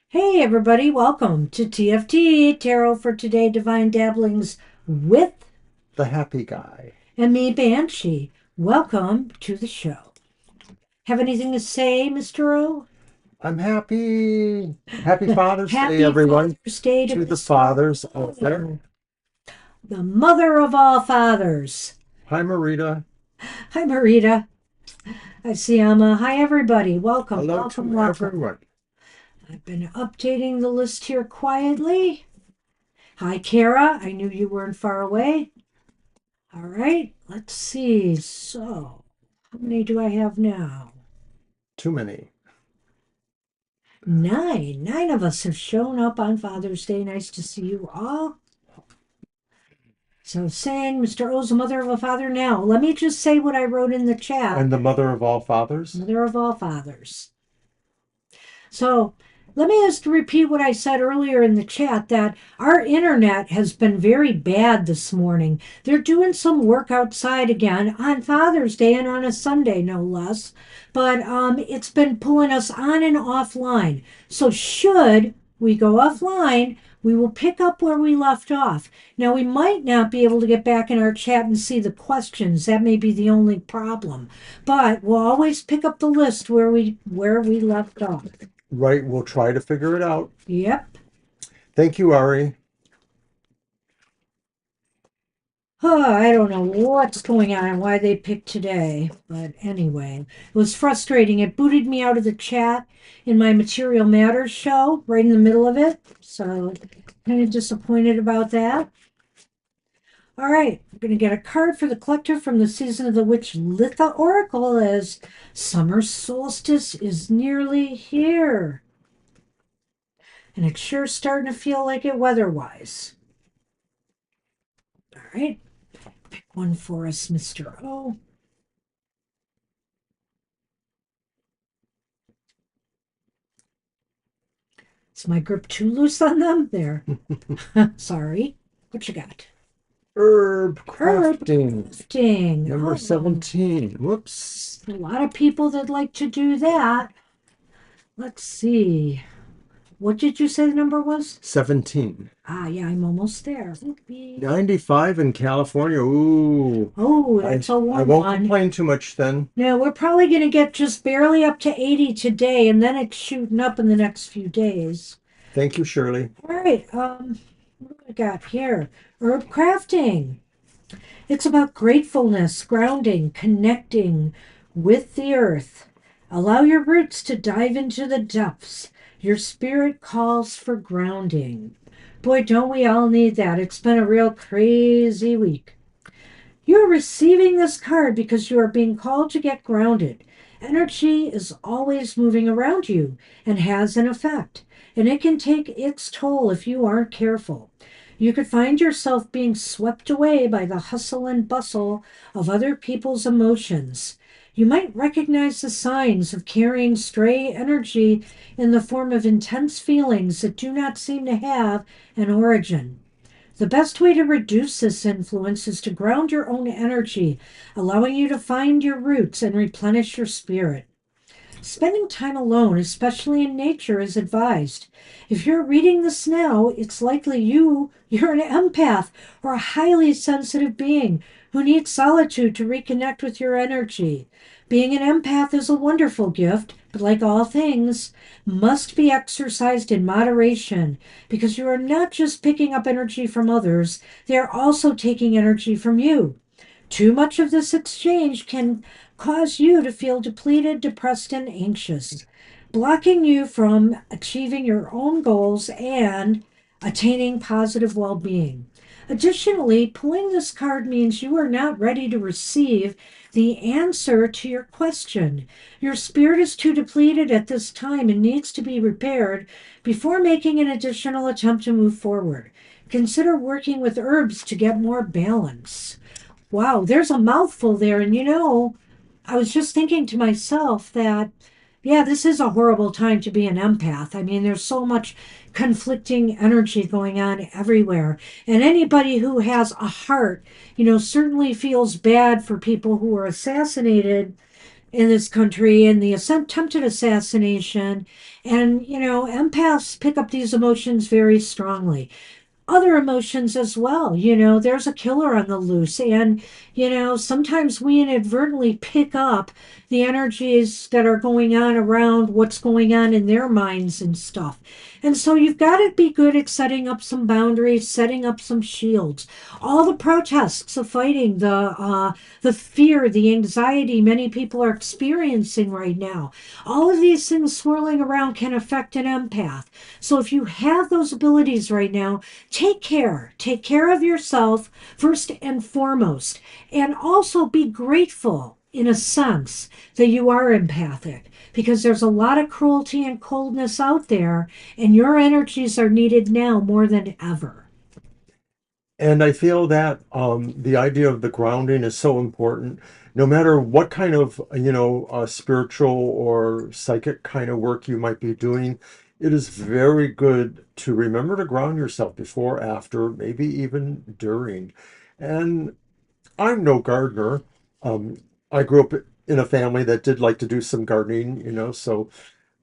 Hey everybody, welcome to TFT, Tarot for Today Divine Dabblings with The happy guy. and me, Banshee. Welcome to the show. Have anything to say, Mr. O? I'm happy. Happy Father's Day, Happy everyone. Father's Day to To the Mr. fathers out there. O, the mother of all fathers. Hi, Marita. Hi, Marita. Hi, Siama. Hi, everybody. Welcome, Hello welcome, to welcome. everyone. I've been updating the list here quietly. Hi, Kara. I knew you weren't far away. All right, let's see. So, how many do I have now? Too many. Nine. Nine of us have shown up on Father's Day. Nice to see you all. So, saying Mr. O's a mother of a father now. Let me just say what I wrote in the chat. And the mother of all fathers. Mother of all fathers. So, let me just repeat what I said earlier in the chat that our internet has been very bad this morning. They're doing some work outside again on Father's Day and on a Sunday, no less. But it's been pulling us on and offline. So, should we go offline, we will pick up where we left off. Now, we might not be able to get back in our chat and see the questions. That may be the only problem. But we'll always pick up the list where we left off. Right, we'll try to figure it out. Yep. Thank you, Ari. Oh, I don't know what's going on and why they picked today. But anyway, it was frustrating. It booted me out of the chat in my Material Matters show right in the middle of it. So kind of disappointed about that. All right, I'm going to get a card for the collective from the Season of the Witch Litha Oracle as summer solstice is nearly here. And it's sure starting to feel like it weather-wise. All right. Pick one for us, Mr. O. Is my grip too loose on them? There. Sorry. What you got? Herb Herb crafting. crafting. Number Oh, 17. Whoops. a lot of people that like to do that. Let's see. What did you say the number was? 17. Ah, yeah, I'm almost there. 95 in California. Ooh. Oh, I, that's a I warm won't one. complain too much then. No, we're probably going to get just barely up to 80 today, and then it's shooting up in the next few days. Thank you, Shirley. All right, what do I got here? Herb crafting. It's about gratefulness, grounding, connecting with the earth. Allow your roots to dive into the depths. Your spirit calls for grounding. Boy, don't we all need that? It's been a real crazy week. You are receiving this card because you are being called to get grounded. Energy is always moving around you and has an effect, and it can take its toll if you aren't careful. You could find yourself being swept away by the hustle and bustle of other people's emotions. You might recognize the signs of carrying stray energy in the form of intense feelings that do not seem to have an origin. The best way to reduce this influence is to ground your own energy, allowing you to find your roots and replenish your spirit. Spending time alone, especially in nature, is advised. If you're reading this now, it's likely you're an empath or a highly sensitive being who needs solitude to reconnect with your energy. Being an empath is a wonderful gift, but like all things, must be exercised in moderation because you are not just picking up energy from others, they are also taking energy from you. Too much of this exchange can cause you to feel depleted, depressed, and anxious, blocking you from achieving your own goals and attaining positive well being. Additionally, pulling this card means you are not ready to receive the answer to your question. Your spirit is too depleted at this time and needs to be repaired before making an additional attempt to move forward. Consider working with herbs to get more balance. Wow, there's a mouthful there. And I was just thinking to myself that, yeah, this is a horrible time to be an empath. I mean, there's so much conflicting energy going on everywhere. And anybody who has a heart, certainly feels bad for people who were assassinated in this country and the attempted assassination. And, empaths pick up these emotions very strongly, other emotions as well. There's a killer on the loose. And, sometimes we inadvertently pick up the energies that are going on around what's going on in their minds and stuff. And so you've got to be good at setting up some boundaries, setting up some shields. All the protests of fighting, the fear, the anxiety many people are experiencing right now. All of these things swirling around can affect an empath. So if you have those abilities right now, take care. Take care of yourself first and foremost. And also be grateful in a sense that you are empathic because there's a lot of cruelty and coldness out there, and your energies are needed now more than ever. And I feel that the idea of the grounding is so important. No matter what kind of, spiritual or psychic kind of work you might be doing, it is very good to remember to ground yourself before, after, maybe even during. And I'm no gardener. Um, I grew up in a family that did like to do some gardening, so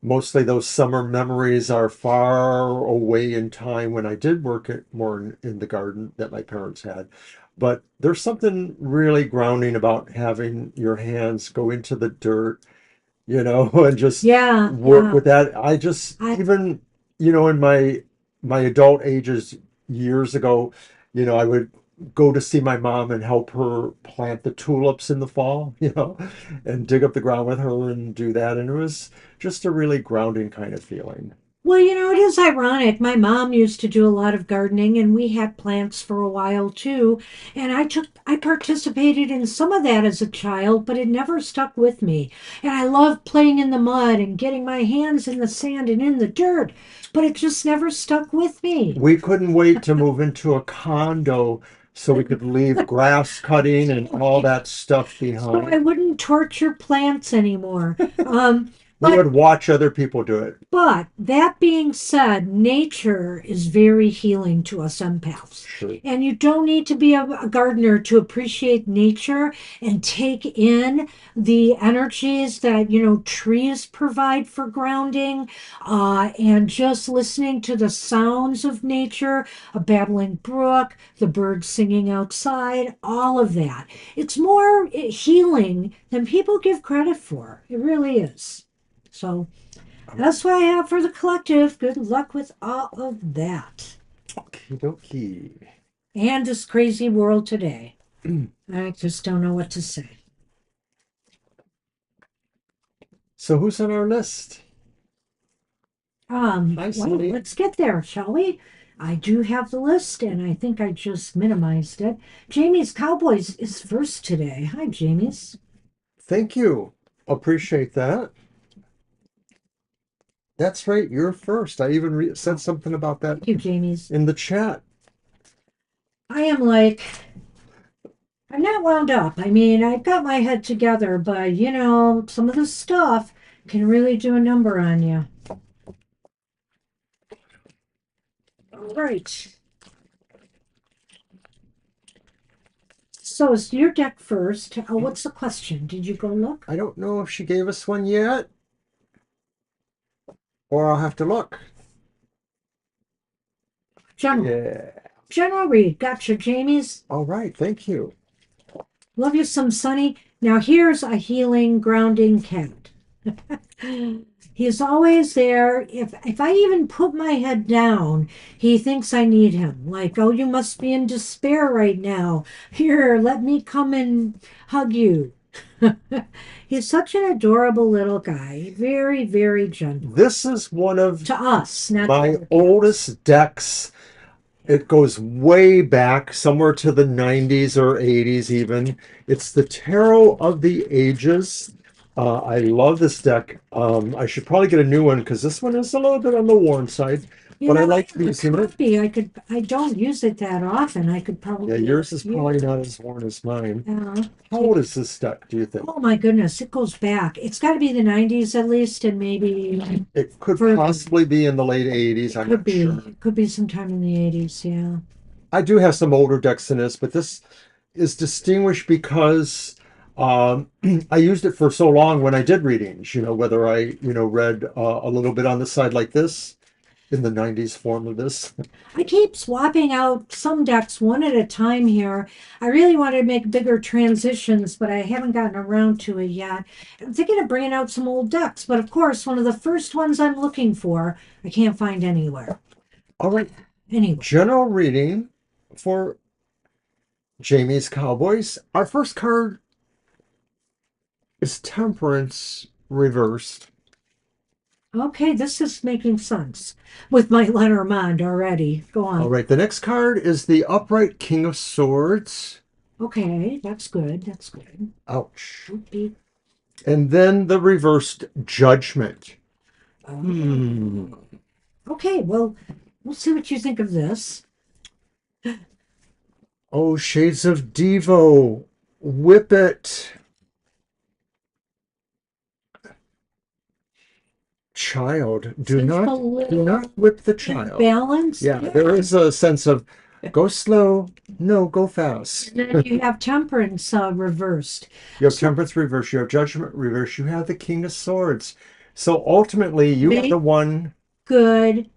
mostly those summer memories are far away in time when I did work more in the garden that my parents had. But there's something really grounding about having your hands go into the dirt, and just Yeah, work yeah. with that. I just, I even, in my adult ages years ago, I would go to see my mom and help her plant the tulips in the fall, and dig up the ground with her and do that. And it was just a really grounding kind of feeling. Well, it is ironic. My mom used to do a lot of gardening and we had plants for a while too. And I participated in some of that as a child, but it never stuck with me. And I loved playing in the mud and getting my hands in the sand and in the dirt, but it just never stuck with me. We couldn't wait to move into a condo so we could leave grass cutting and all that stuff So I behind. wouldn't torture plants anymore. We But would watch other people do it. But that being said, nature is very healing to us empaths. Sure. And you don't need to be a gardener to appreciate nature and take in the energies that, trees provide for grounding, and just listening to the sounds of nature, a babbling brook, the birds singing outside, all of that. It's more healing than people give credit for. It really is. So, that's what I have for the collective. Good luck with all of that. Okie dokie. And this crazy world today. I just don't know what to say. So who's on our list? Hi, Well, Sunny. let's get there, shall we? I do have the list, and I think I just minimized it. Jamie's Cowboys is first today. Hi, Jamie's. Thank you. Appreciate that. That's right. You're first. I even said something about that Thank you, Jamie's. in the chat. I am like, I'm not wound up. I mean, I've got my head together, but some of the stuff can really do a number on you. All right. So it's your deck first. What's the question? Did you go look? I don't know if she gave us one yet, or I'll have to look. General. Yeah. General read. Gotcha, Jamie's. All right. Thank you. Love you some Sunny. Now here's a healing, grounding cat. He's always there. If I even put my head down, he thinks I need him. Like, oh, you must be in despair right now. Here, let me come and hug you. He's such an adorable little guy. Very, very gentle. This is one of To us, not to my other cats. oldest decks. It goes way back, somewhere to the 90s or 80s even. It's the Tarot of the Ages. I love this deck. I should probably get a new one because this one is a little bit on the worn side, You but I know, I like have a using it. copy. I don't use it that often. I could Yeah, probably yours is use probably it. not as worn as mine. Uh, How old is this deck, do you think? oh my goodness, it goes back. It's got to be the 90s at least, and maybe It could further. possibly be in the late 80s. It I'm could not be. sure. It could be sometime in the 80s. Yeah. I do have some older decks in this, but this is distinguished because I used it for so long when I did readings, whether I, read a little bit on the side like this in the 90s form of this. I keep swapping out some decks one at a time here. I really want to make bigger transitions, but I haven't gotten around to it yet. I'm thinking of bringing out some old decks, but of course, one of the first ones I'm looking for, I can't find anywhere. All right, Anyway, general reading for Jamie's Cowboys. Our first card is Temperance reversed. okay, this is making sense with my Lenormand already. Go All on. right, the next card is the Upright King of Swords. Okay, that's good. That's good. Ouch. Oopie. And then the reversed Judgment. Oh. Okay, well, we'll see what you think of this. Oh, Shades of Devo. Whip it. Child. Do Seems a not little whip the child. imbalanced. Yeah, Yeah. there is a sense of go slow, no, go fast. And then you have temperance reversed. You have So Temperance reverse, you have Judgment reverse, you have the King of Swords. So ultimately, you are the make one, good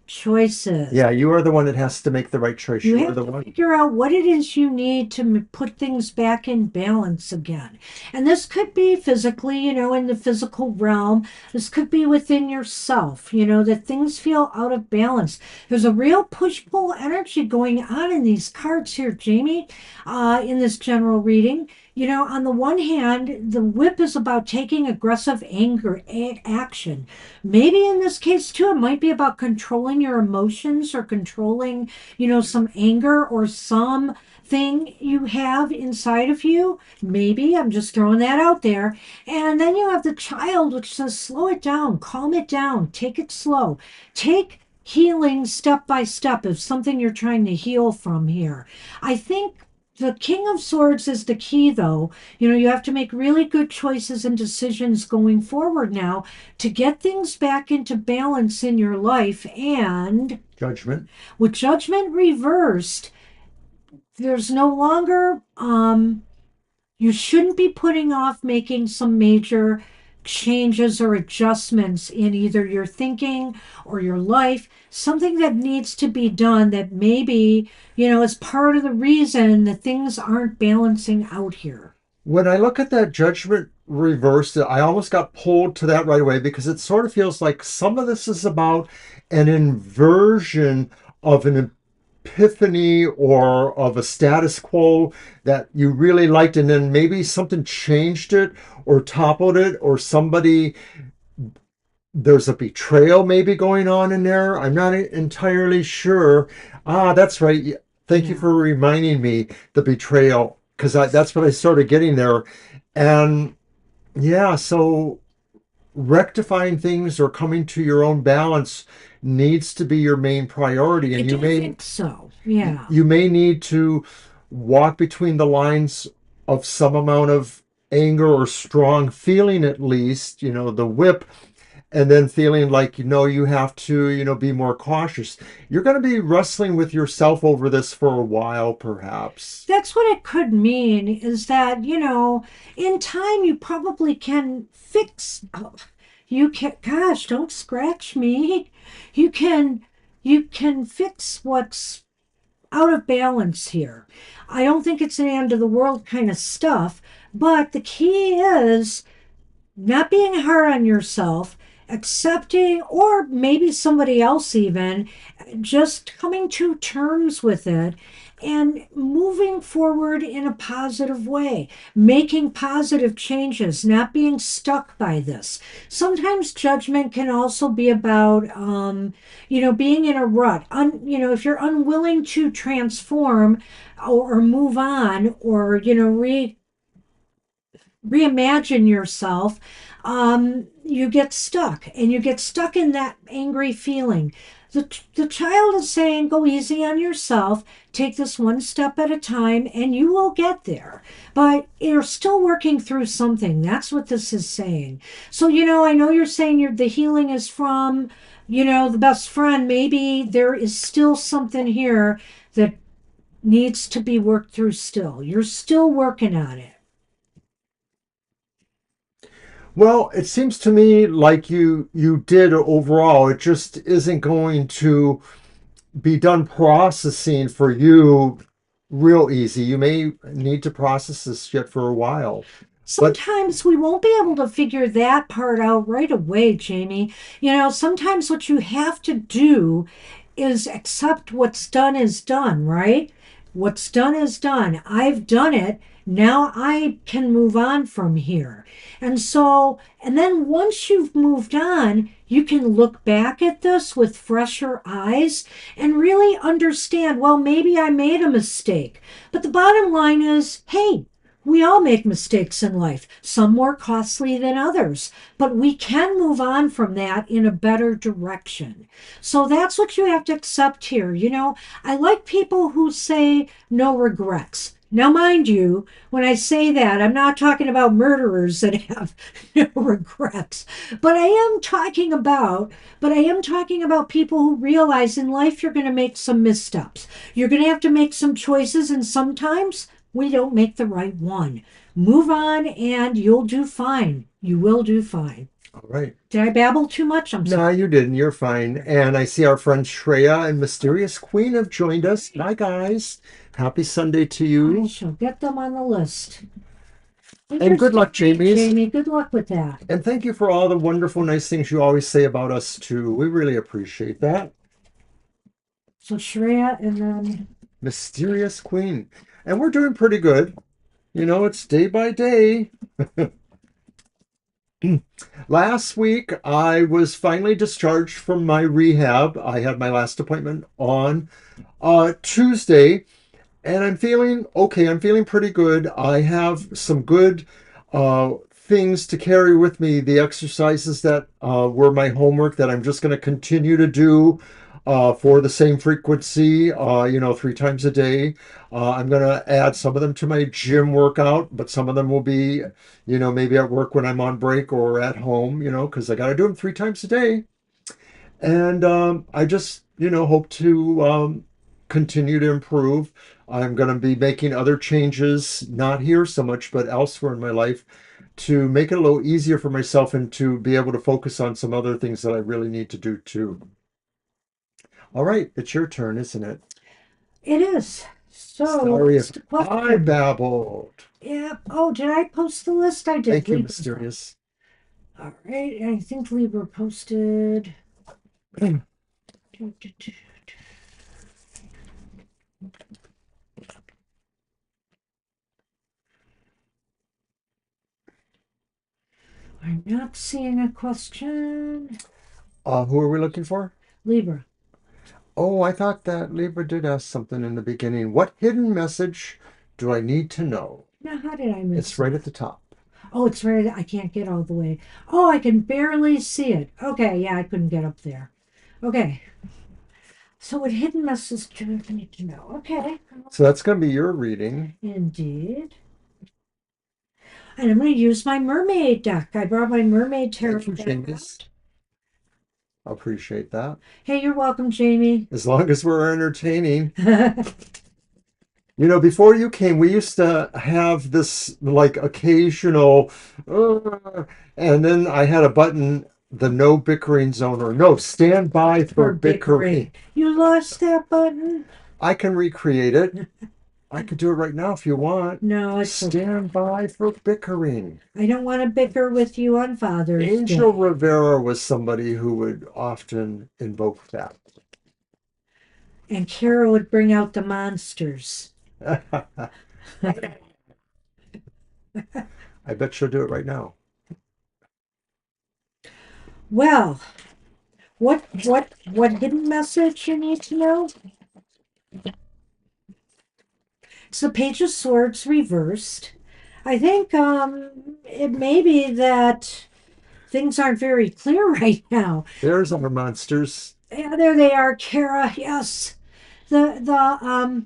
choices. yeah, you are the one that has to make the right choice. You You are have the to one. figure out what it is you need to put things back in balance again. And this could be physically, in the physical realm. This could be within yourself, that things feel out of balance. There's a real push pull energy going on in these cards here, Jamie, in this general reading. On the one hand, the whip is about taking aggressive action. Maybe in this case, too, it might be about controlling your emotions or controlling some anger or something you have inside of you. Maybe I'm just throwing that out there. And then you have the child, which says, slow it down, calm it down, take it slow, take healing step by step if something you're trying to heal from here. I think the King of Swords is the key, though. You have to make really good choices and decisions going forward now to get things back into balance in your life. And Judgment. with judgment reversed, there's no longer, you shouldn't be putting off making some major changes or adjustments in either your thinking or your life, something that needs to be done that maybe, is part of the reason that things aren't balancing out here. When I look at that Judgment reversed, I almost got pulled to that right away because it sort of feels like some of this is about an inversion of an epiphany or of a status quo that you really liked, and then maybe something changed it or toppled it, or somebody, there's a betrayal maybe going on in there. I'm not entirely sure. Ah, that's right. Thank you Yeah. for reminding me the betrayal, because that's what I started getting there. And yeah, so rectifying things or coming to your own balance needs to be your main priority, I and do think so. Yeah. you may need to walk between the lines of some amount of anger or strong feeling, at least, the whip, and then feeling like, you have to, be more cautious. You're going to be wrestling with yourself over this for a while, perhaps. That's what it could mean is that, in time you probably can fix. Oh, you can, gosh, don't scratch me. You can, you can fix what's out of balance here. I don't think it's the end of the world kind of stuff, but the key is not being hard on yourself, accepting, or maybe somebody else even, just coming to terms with it and moving forward in a positive way, making positive changes, not being stuck by this. Sometimes judgment can also be about, being in a rut. If you're unwilling to transform or move on or, reimagine yourself, you get stuck and you get stuck in that angry feeling. The child is saying, go easy on yourself, take this one step at a time, and you will get there. But you're still working through something. That's what this is saying. So, I know you're saying the healing is from, the best friend. Maybe there is still something here that needs to be worked through still. You're still working on it. Well, it seems to me like you did overall. It just isn't going to be done processing for you real easy. You may need to process this shit for a while. But Sometimes we won't be able to figure that part out right away, Jamie. Sometimes what you have to do is accept what's done is done, right? What's done is done. I've done it. Now I can move on from here. And then once you've moved on, you can look back at this with fresher eyes and really understand, well, maybe I made a mistake. But the bottom line is, hey, we all make mistakes in life, some more costly than others, but we can move on from that in a better direction. So that's what you have to accept here. I like people who say no regrets. Now, mind you, when I say that, I'm not talking about murderers that have no regrets, but I am talking about people who realize in life you're going to make some missteps. You're going to have to make some choices, and sometimes we don't make the right one. Move on and you'll do fine. You will do fine. all right. Did I babble too much? I'm No, sorry. you didn't. You're fine. And I see our friend Shreya and Mysterious Queen have joined us. Hi, guys. Happy Sunday to I you. shall get them on the list. And good Interesting luck, read, Jamies. Jamie. Good luck with that. And thank you for all the wonderful, nice things you always say about us, too. We really appreciate that. So Shreya and then Mysterious Queen. And we're doing pretty good. It's day by day. Last week, I was finally discharged from my rehab. I had my last appointment on Tuesday, and I'm feeling okay. I'm feeling pretty good. I have some good things to carry with me. The exercises that were my homework that I'm just going to continue to do for the same frequency, 3 times a day. I'm going to add some of them to my gym workout, but some of them will be, maybe at work when I'm on break or at home, because I got to do them 3 times a day. And I just, hope to continue to improve. I'm going to be making other changes, not here so much, but elsewhere in my life to make it a little easier for myself and to be able to focus on some other things that I really need to do too. All right, it's your turn, isn't it? it is. So Sorry what's if the I question? babbled. Yeah. Oh, did I post the list? I did. Thank you, Libra's up. Mysterious. All right. I think Libra posted. I'm not seeing a question. Who are we looking for? Libra. Oh, I thought that Libra did ask something in the beginning. What hidden message do I need to know? Now, how did I miss It's right at that? the top. Oh, it's right. I can't get all the way. Oh, I can barely see it. Okay, yeah, I couldn't get up there. Okay. So, what hidden message do I need to know? Okay. So that's going to be your reading. Indeed. And I'm going to use my mermaid deck. I brought my mermaid tarot Thank you, deck James. out. I appreciate that. Hey, you're welcome, Jamie. As long as we're entertaining. Before you came, we used to have this like occasional, uh, and then I had a button, the no bickering zone, or no, stand by for For bickering. bickering. You lost that button? I can recreate it. I could do it right now if you want. No, it's okay. Stand by for bickering. I don't want to bicker with you on Father's Angel Day. Rivera was somebody who would often invoke that. And Carol would bring out the monsters. I bet she'll do it right now. Well, what hidden message you need to know? It's the Page of Swords reversed. I think it may be that things aren't very clear right now. There's our monsters. Yeah, there they are, Kara. Yes, the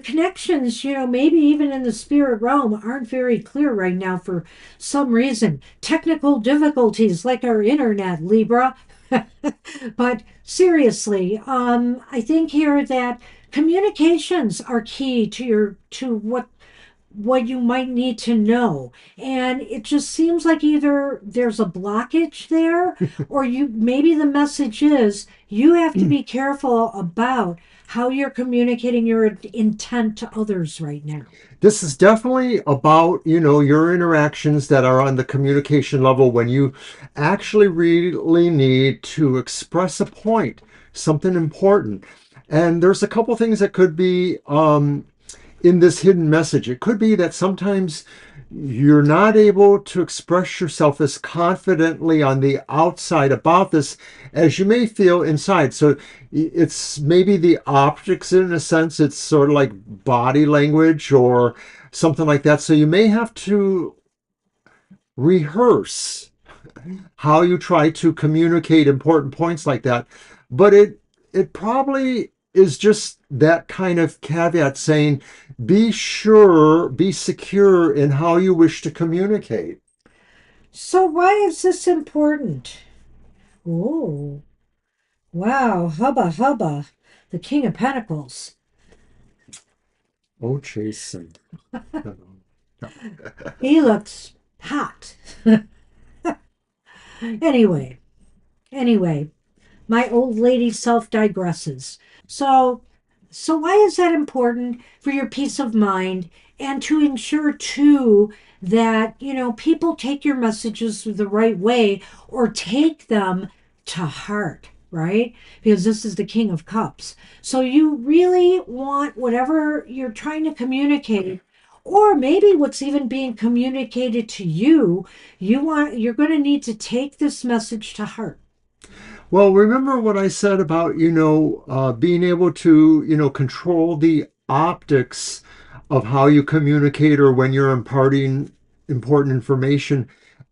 connections, maybe even in the spirit realm, aren't very clear right now for some reason. Technical difficulties like our internet, Libra. But seriously, I think here that communications are key to what what you might need to know. And it just seems like either there's a blockage there, or you maybe the message is you have to be careful about how you're communicating your intent to others right now. This is definitely about, your interactions that are on the communication level when you actually really need to express a point, something important. And there's a couple things that could be in this hidden message. It could be that sometimes you're not able to express yourself as confidently on the outside about this as you may feel inside. So it's maybe the optics in a sense. It's sort of like body language or something like that. So you may have to rehearse how you try to communicate important points like that. But it probably is just that kind of caveat saying, be sure, be secure in how you wish to communicate. So, why is this important? Oh, wow, hubba hubba, the King of Pentacles. Oh, Jason. He looks hot. anyway, anyway, my old lady self digresses. So, so why is that important for your peace of mind and to ensure too that, people take your messages the right way or take them to heart, right? Because this is the King of Cups. So you really want whatever you're trying to communicate or maybe what's even being communicated to you, you're going to need to take this message to heart. Well, remember what I said about, being able to, control the optics of how you communicate or when you're imparting important information.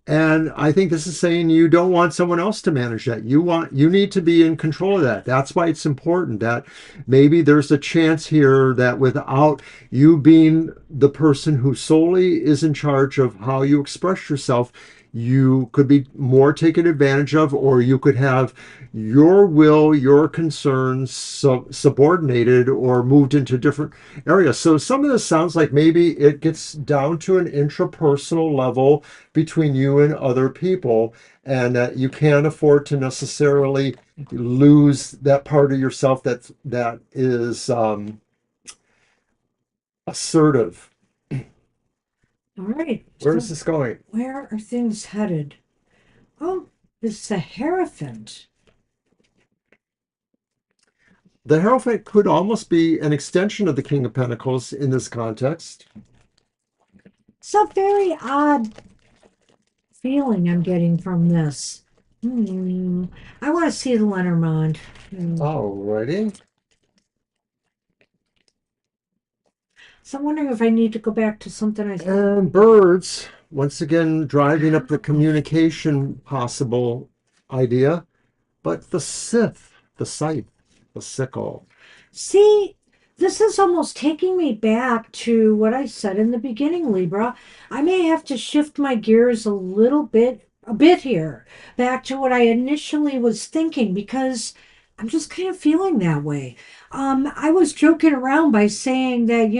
And I think this is saying you don't want someone else to manage that. You need to be in control of that. That's why it's important that maybe there's a chance here that without you being the person who solely is in charge of how you express yourself, you could be more taken advantage of, or you could have your will, your concerns subordinated or moved into different areas. So some of this sounds like maybe it gets down to an intrapersonal level between you and other people, and that you can't afford to necessarily lose that part of yourself that is assertive. All right. Where is So this going? where are things headed? Oh, it's the Hierophant. The Hierophant could almost be an extension of the King of Pentacles in this context. It's a very odd feeling I'm getting from this. Hmm. I want to see the Lenormand. Alrighty. So I'm wondering if I need to go back to something I said. And birds, once again, driving up the communication possible idea. But the scythe, the scythe, the sickle. See, this is almost taking me back to what I said in the beginning, Libra. I may have to shift my gears a bit here, back to what I initially was thinking because I'm just kind of feeling that way. I was joking around by saying that,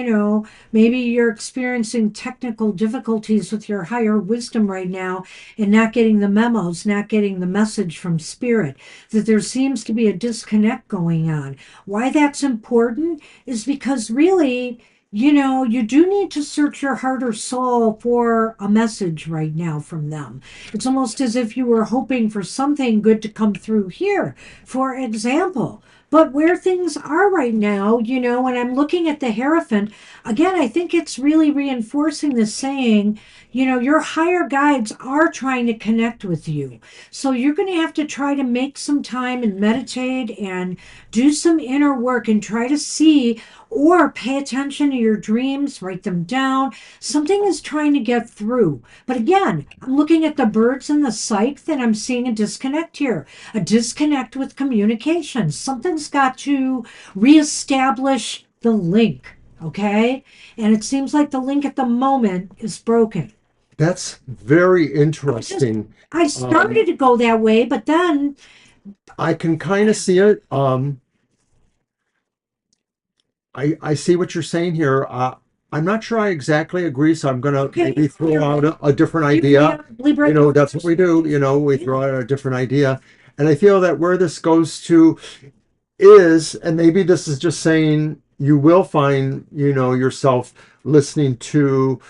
maybe you're experiencing technical difficulties with your higher wisdom right now and not getting the memos, not getting the message from spirit, that there seems to be a disconnect going on. Why that's important is because really, you do need to search your heart or soul for a message right now from them. It's almost as if you were hoping for something good to come through here, for example. But where things are right now, when I'm looking at the Hierophant, again, I think it's really reinforcing the saying, your higher guides are trying to connect with you. So you're going to have to try to make some time and meditate and do some inner work and try to see or pay attention to your dreams, write them down. Something is trying to get through. But again, I'm looking at the birds and the scythe and I'm seeing a disconnect here, a disconnect with communication. Something's got to reestablish the link. Okay. And it seems like the link at the moment is broken. That's very I just, interesting. I Um, started to go that way, but then I can kind of see it. I see what you're saying here. I'm not sure I exactly agree, so I'm gonna Okay, maybe throw you're out right. a different Yeah, idea. Libra, You know, that's what we do. You know, we yeah. throw out a different idea. And I feel that where this goes to is, and maybe this is just saying you will find, you know, yourself listening to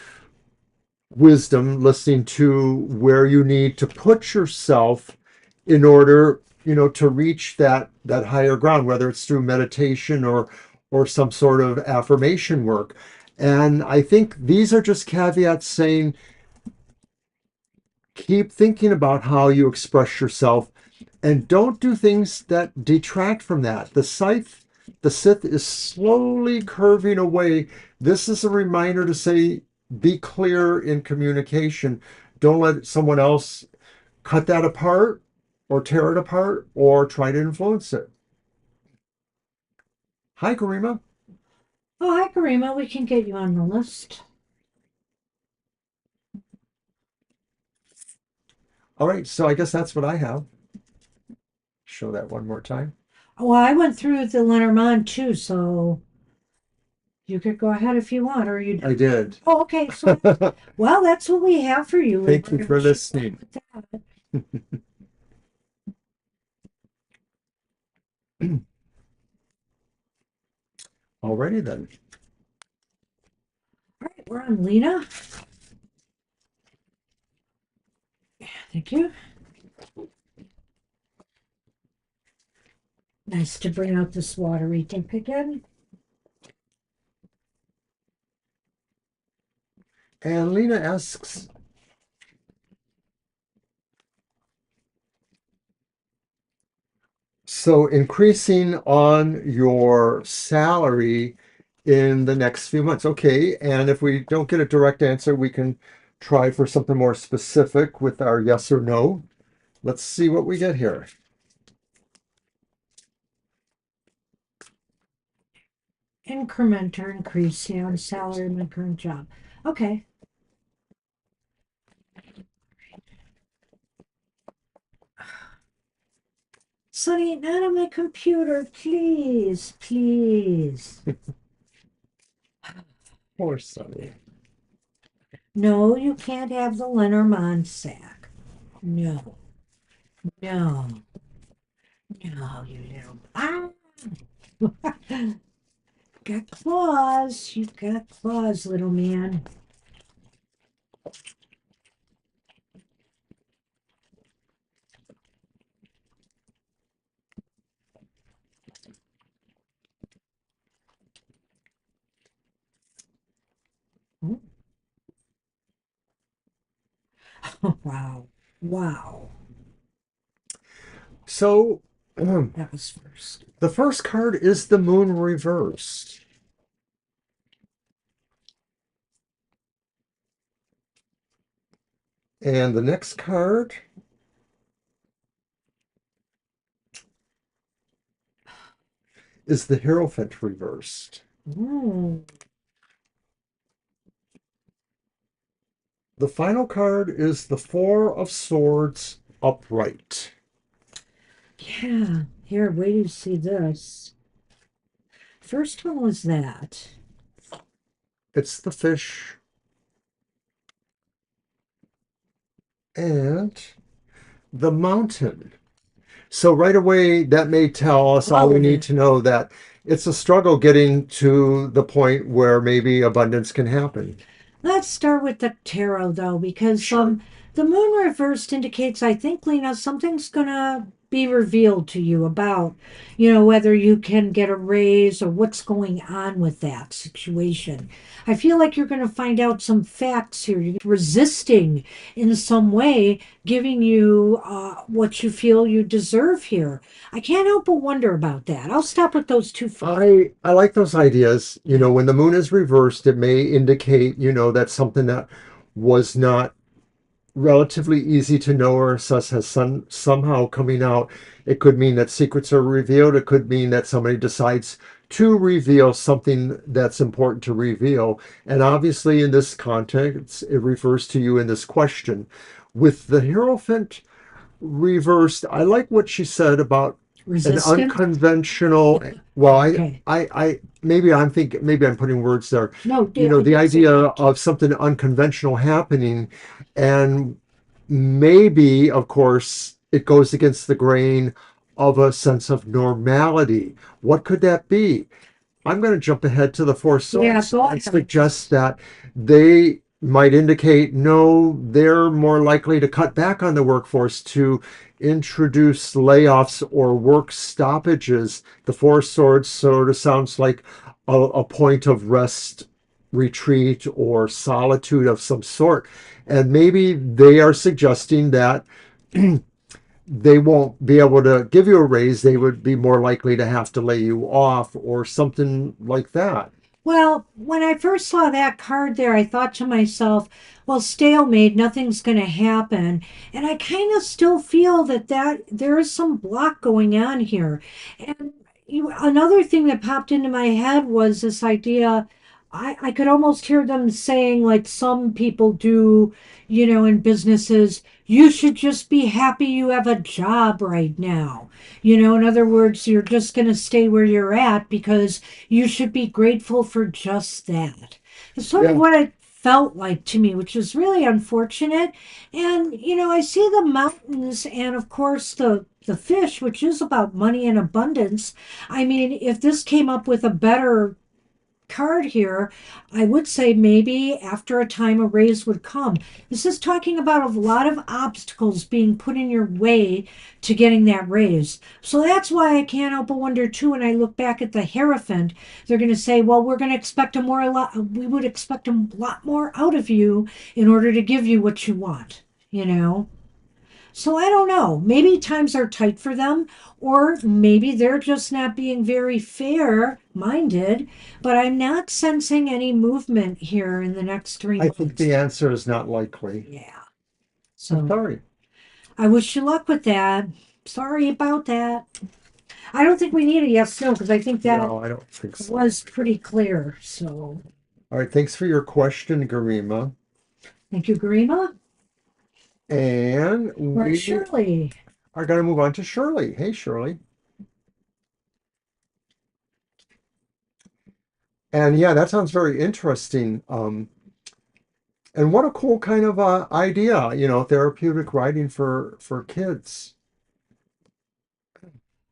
wisdom, listening to where you need to put yourself in order, you know, to reach that higher ground, whether it's through meditation or some sort of affirmation work. And I think these are just caveats saying keep thinking about how you express yourself and don't do things that detract from that. The Sith is slowly curving away. This is a reminder to say, be clear in communication. Don't let someone else cut that apart or tear it apart or try to influence it. Hi, Karima. Oh, hi, Karima. We can get you on the list. All right, so I guess that's what I have. Show that one more time. Well, I went through the Lenormand too, so you could go ahead if you want, or you. I did. Oh, okay. So, well, that's what we have for you, Thank Libra. you for Wish you luck listening. with that. Alrighty then. All right, we're on Lena. Thank you. Nice to bring out this watery deck again. And Lena asks, so increasing on your salary in the next few months. Okay, and if we don't get a direct answer, we can try for something more specific with our yes or no. Let's see what we get here. Increment or increase, on salary in my current job. Okay. Sonny, not on my computer, please, please. Poor Sonny. No, you can't have the Lenormand sack. No, no, no, you little. Ah! Got claws. You've got claws, little man. Oh, wow. Wow. So the That was first. first card is the moon reversed. And the next card is the Hierophant reversed. Ooh. The final card is the Four of Swords upright. Yeah. Here, wait till you see this. First one was that. It's the fish and the mountain. So right away, that may tell us all we need to know that it's a struggle getting to the point where maybe abundance can happen. Let's start with the tarot though, because Sure. the moon reversed indicates, I think, Lena, something's gonna be revealed to you about, whether you can get a raise or what's going on with that situation. I feel like you're gonna find out some facts here. You're resisting in some way, giving you what you feel you deserve here. I can't help but wonder about that. I'll stop with those two first. I like those ideas. You know, when the moon is reversed, it may indicate, you know, that something that was not relatively easy to know or assess has somehow coming out. It could mean that secrets are revealed. It could mean that somebody decides to reveal something that's important to reveal. And obviously, in this context, it refers to you in this question. With the Hierophant reversed, I like what she said about an Resistant? unconventional, well, Okay. maybe I'm thinking, maybe I'm putting words there. No, You know, the it's idea okay. of something unconventional happening, and maybe, of course, it goes against the grain of a sense of normality. What could that be? I'm going to jump ahead to the Four Yeah, Swords go and ahead. suggest that they might indicate no, they're more likely to cut back on the workforce, to introduce layoffs or work stoppages. The Four Swords sort of sounds like a point of rest, retreat, or solitude of some sort. And maybe they are suggesting that they won't be able to give you a raise. They would be more likely to have to lay you off or something like that. Well, when I first saw that card there, I thought to myself, well, stalemate, nothing's going to happen. And I kind of still feel that there is some block going on here. And another thing that popped into my head was this idea. I could almost hear them saying, like some people do, in businesses, you should just be happy you have a job right now. In other words, you're just going to stay where you're at because you should be grateful for just that. It's sort of Yeah. what it felt like to me, which is really unfortunate. And I see the mountains and of course the fish, which is about money and abundance. I mean, if this came up with a better card here, I would say maybe after a time a raise would come. This is talking about a lot of obstacles being put in your way to getting that raise. So that's why I can't help but wonder too when I look back at the Hierophant, they're going to say, well, we're going to expect a lot, we would expect a lot more out of you in order to give you what you want, you know? So I don't know. Maybe times are tight for them, or maybe they're just not being very fair minded. But I'm not sensing any movement here in the next three I think months. the answer is not likely. Yeah. I'm So sorry. I wish you luck with that. Sorry about that. I don't think we need a yes no because I think that No, I don't think so. was pretty clear. So All right, thanks for your question, Garima. thank you, Garima. And Right, we Shirley. are going to move on to Shirley. Hey, Shirley. And yeah, that sounds very interesting. And what a cool kind of idea, therapeutic writing for kids.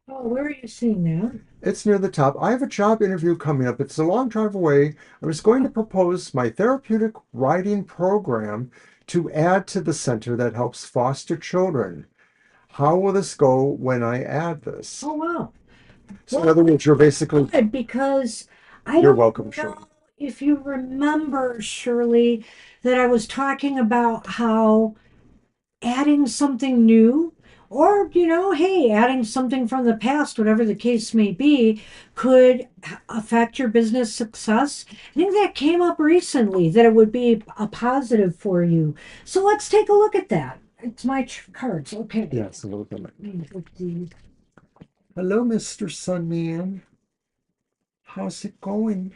Oh, where are you seeing that? It's near the top. I have a job interview coming up. It's a long drive away. I was going to propose my therapeutic writing program to add to the center that helps foster children. How will this go when I add this? Oh, wow. So in Well, other words, you're basically, good because I you're don't welcome, Shirley. know if you remember, Shirley, that I was talking about how adding something new or, hey, adding something from the past, whatever the case may be, could affect your business success. I think that came up recently that it would be a positive for you. So let's take a look at that. It's my cards. Okay. Yes, a little bit. Let me put these. Hello, Mr. Sunman. How's it going?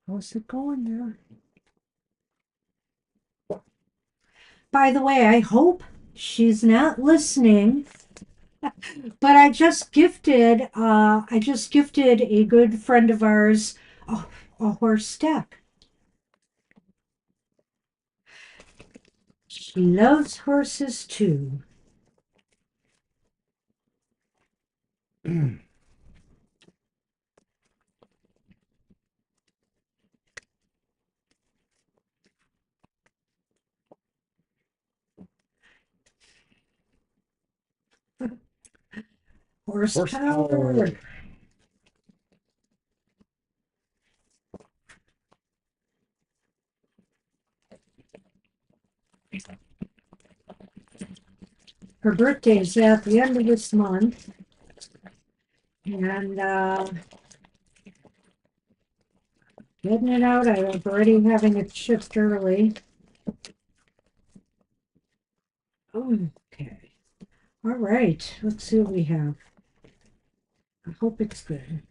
How's it going there? By the way, I hope she's not listening. But I just gifted a good friend of ours a horse stack. She loves horses too. Horsepower. Horsepower. Her birthday is at the end of this month, and getting it out. I'm already having it shipped early. Okay. All right. Let's see what we have. I hope it's good.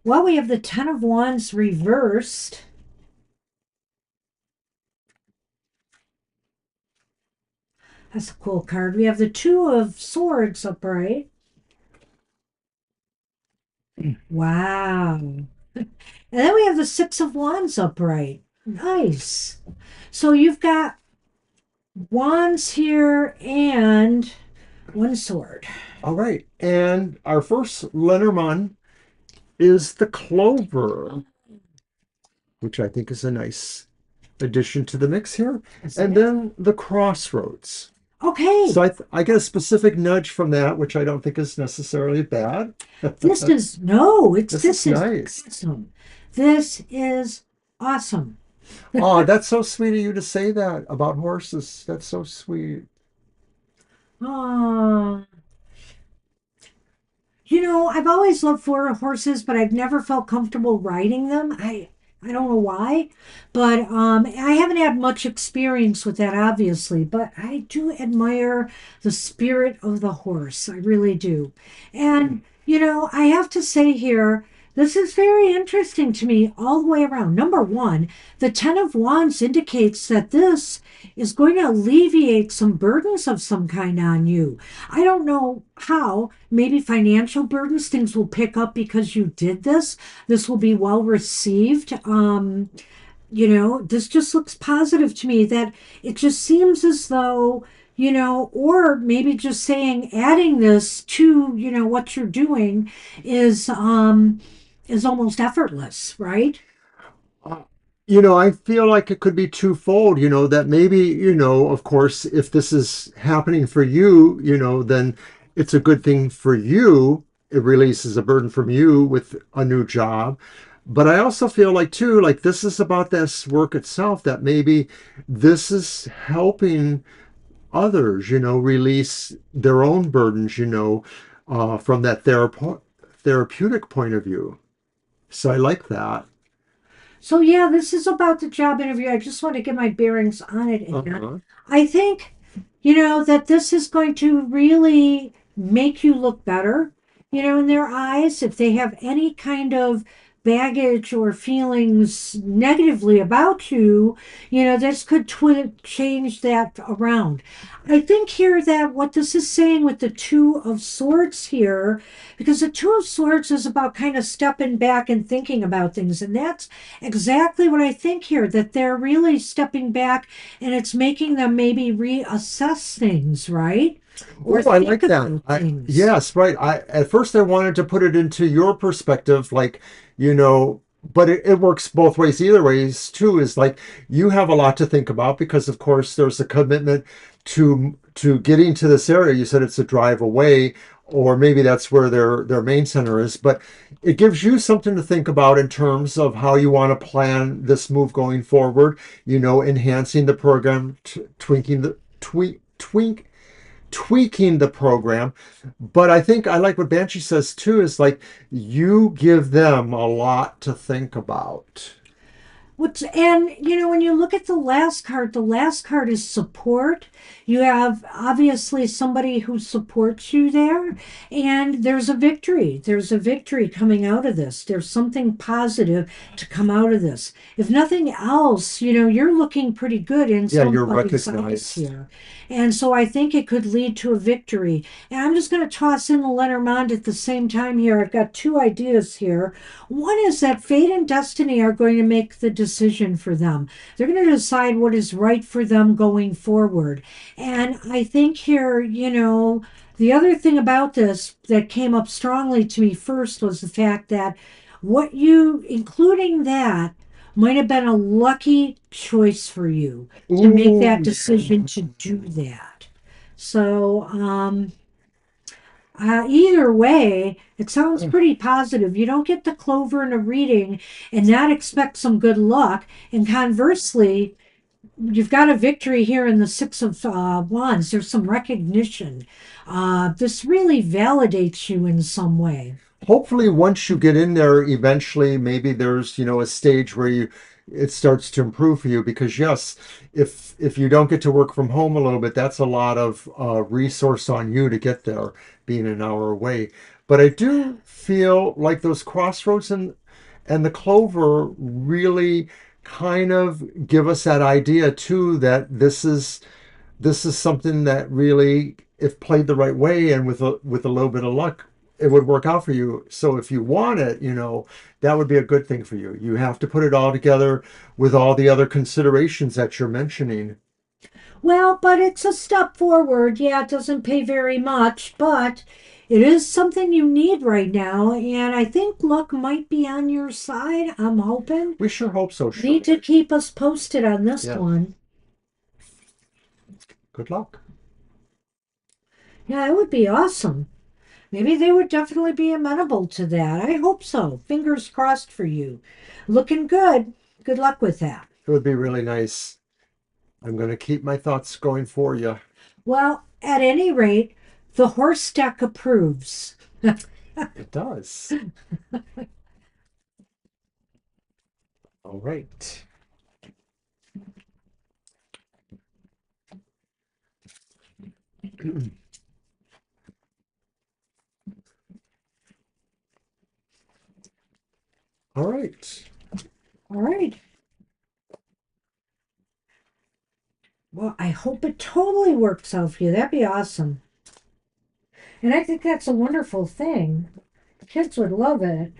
Well, we have the Ten of Wands reversed. That's a cool card. We have the Two of Swords upright. Wow. And then we have the Six of Wands upright. Nice. So you've got wands here and one sword. All right. And our first Lenormand is the clover, which I think is a nice addition to the mix here. Yes, it And is. then the crossroads. So Okay. I get a specific nudge from that, which I don't think is necessarily bad. This is no, it's This is this is nice. awesome. This is awesome. Oh, that's so sweet of you to say that about horses. That's so sweet. Oh, I've always loved four horses, but I've never felt comfortable riding them. I don't know why, but I haven't had much experience with that, obviously. But I do admire the spirit of the horse. I really do. And I have to say here, this is very interesting to me all the way around. Number one, the Ten of Wands indicates that this is going to alleviate some burdens of some kind on you. I don't know how. Maybe financial burdens, things will pick up because you did this. This will be well received. This just looks positive to me that it just seems as though, or maybe just saying adding this to, what you're doing is almost effortless, right? Uh, I feel like it could be twofold, that maybe, of course, if this is happening for you, then it's a good thing for you. It releases a burden from you with a new job. But I also feel like, too, like this is about this work itself, that maybe this is helping others, release their own burdens, from that therapeutic point of view. So I like that. So yeah, this is about the job interview. I just want to get my bearings on it. And Uh-huh. I think, that this is going to really make you look better, in their eyes. If they have any kind of baggage or feelings negatively about you, this could change that around. I think here that what this is saying with the Two of Swords here, because the Two of Swords is about kind of stepping back and thinking about things. And that's exactly what I think here, that they're really stepping back and it's making them maybe reassess things, right? Or Oh, I think like that. about I things. yes, right. I at first I wanted to put it into your perspective, like, but it works both ways. Either ways too is like you have a lot to think about because of course there's a commitment to getting to this area. You said it's a drive away, or maybe that's where their main center is, but it gives you something to think about in terms of how you want to plan this move going forward, enhancing the program, twinking the tweak tweaking the program. But I think I like what Banshee says too, is like you give them a lot to think about. And when you look at the last card is support. You have obviously somebody who supports you there, and there's a victory. There's a victory coming out of this. There's something positive to come out of this. If nothing else, you're looking pretty good in Yeah, you're somebody's eyes recognized. here. And so I think it could lead to a victory. And I'm just going to toss in the Lenormand at the same time here. I've got two ideas here. One is that fate and destiny are going to make the decision for them. They're going to decide what is right for them going forward. And I think here, the other thing about this that came up strongly to me first was the fact that including that, might have been a lucky choice for you to make Ooh, that yeah. decision to do that. So, either way, it sounds pretty positive. You don't get the clover in a reading and not expect some good luck. And conversely, you've got a victory here in the Six of Wands. There's some recognition. This really validates you in some way. Hopefully once you get in there eventually maybe there's a stage where you it starts to improve for you because yes, if you don't get to work from home a little bit, that's a lot of resource on you to get there, being an hour away. But I do feel like those crossroads and the clover really kind of give us that idea too, that this is something that really, if played the right way and with a little bit of luck, it would work out for you. So if you want it, that would be a good thing for you. You have to put it all together with all the other considerations that you're mentioning. Well, but it's a step forward. Yeah, it doesn't pay very much, but it is something you need right now. And I think luck might be on your side. I'm hoping. We sure hope so, Need Shirley. to keep us posted on this Yeah. one. Good luck. Yeah, it would be awesome. Maybe they would definitely be amenable to that. I hope so. Fingers crossed for you. Looking good. Good luck with that. It would be really nice. I'm going to keep my thoughts going for you. Well, at any rate, the horse deck approves. It does. All right. All right. All right. Well, I hope it totally works out for you. That'd be awesome. And I think that's a wonderful thing. Kids would love it.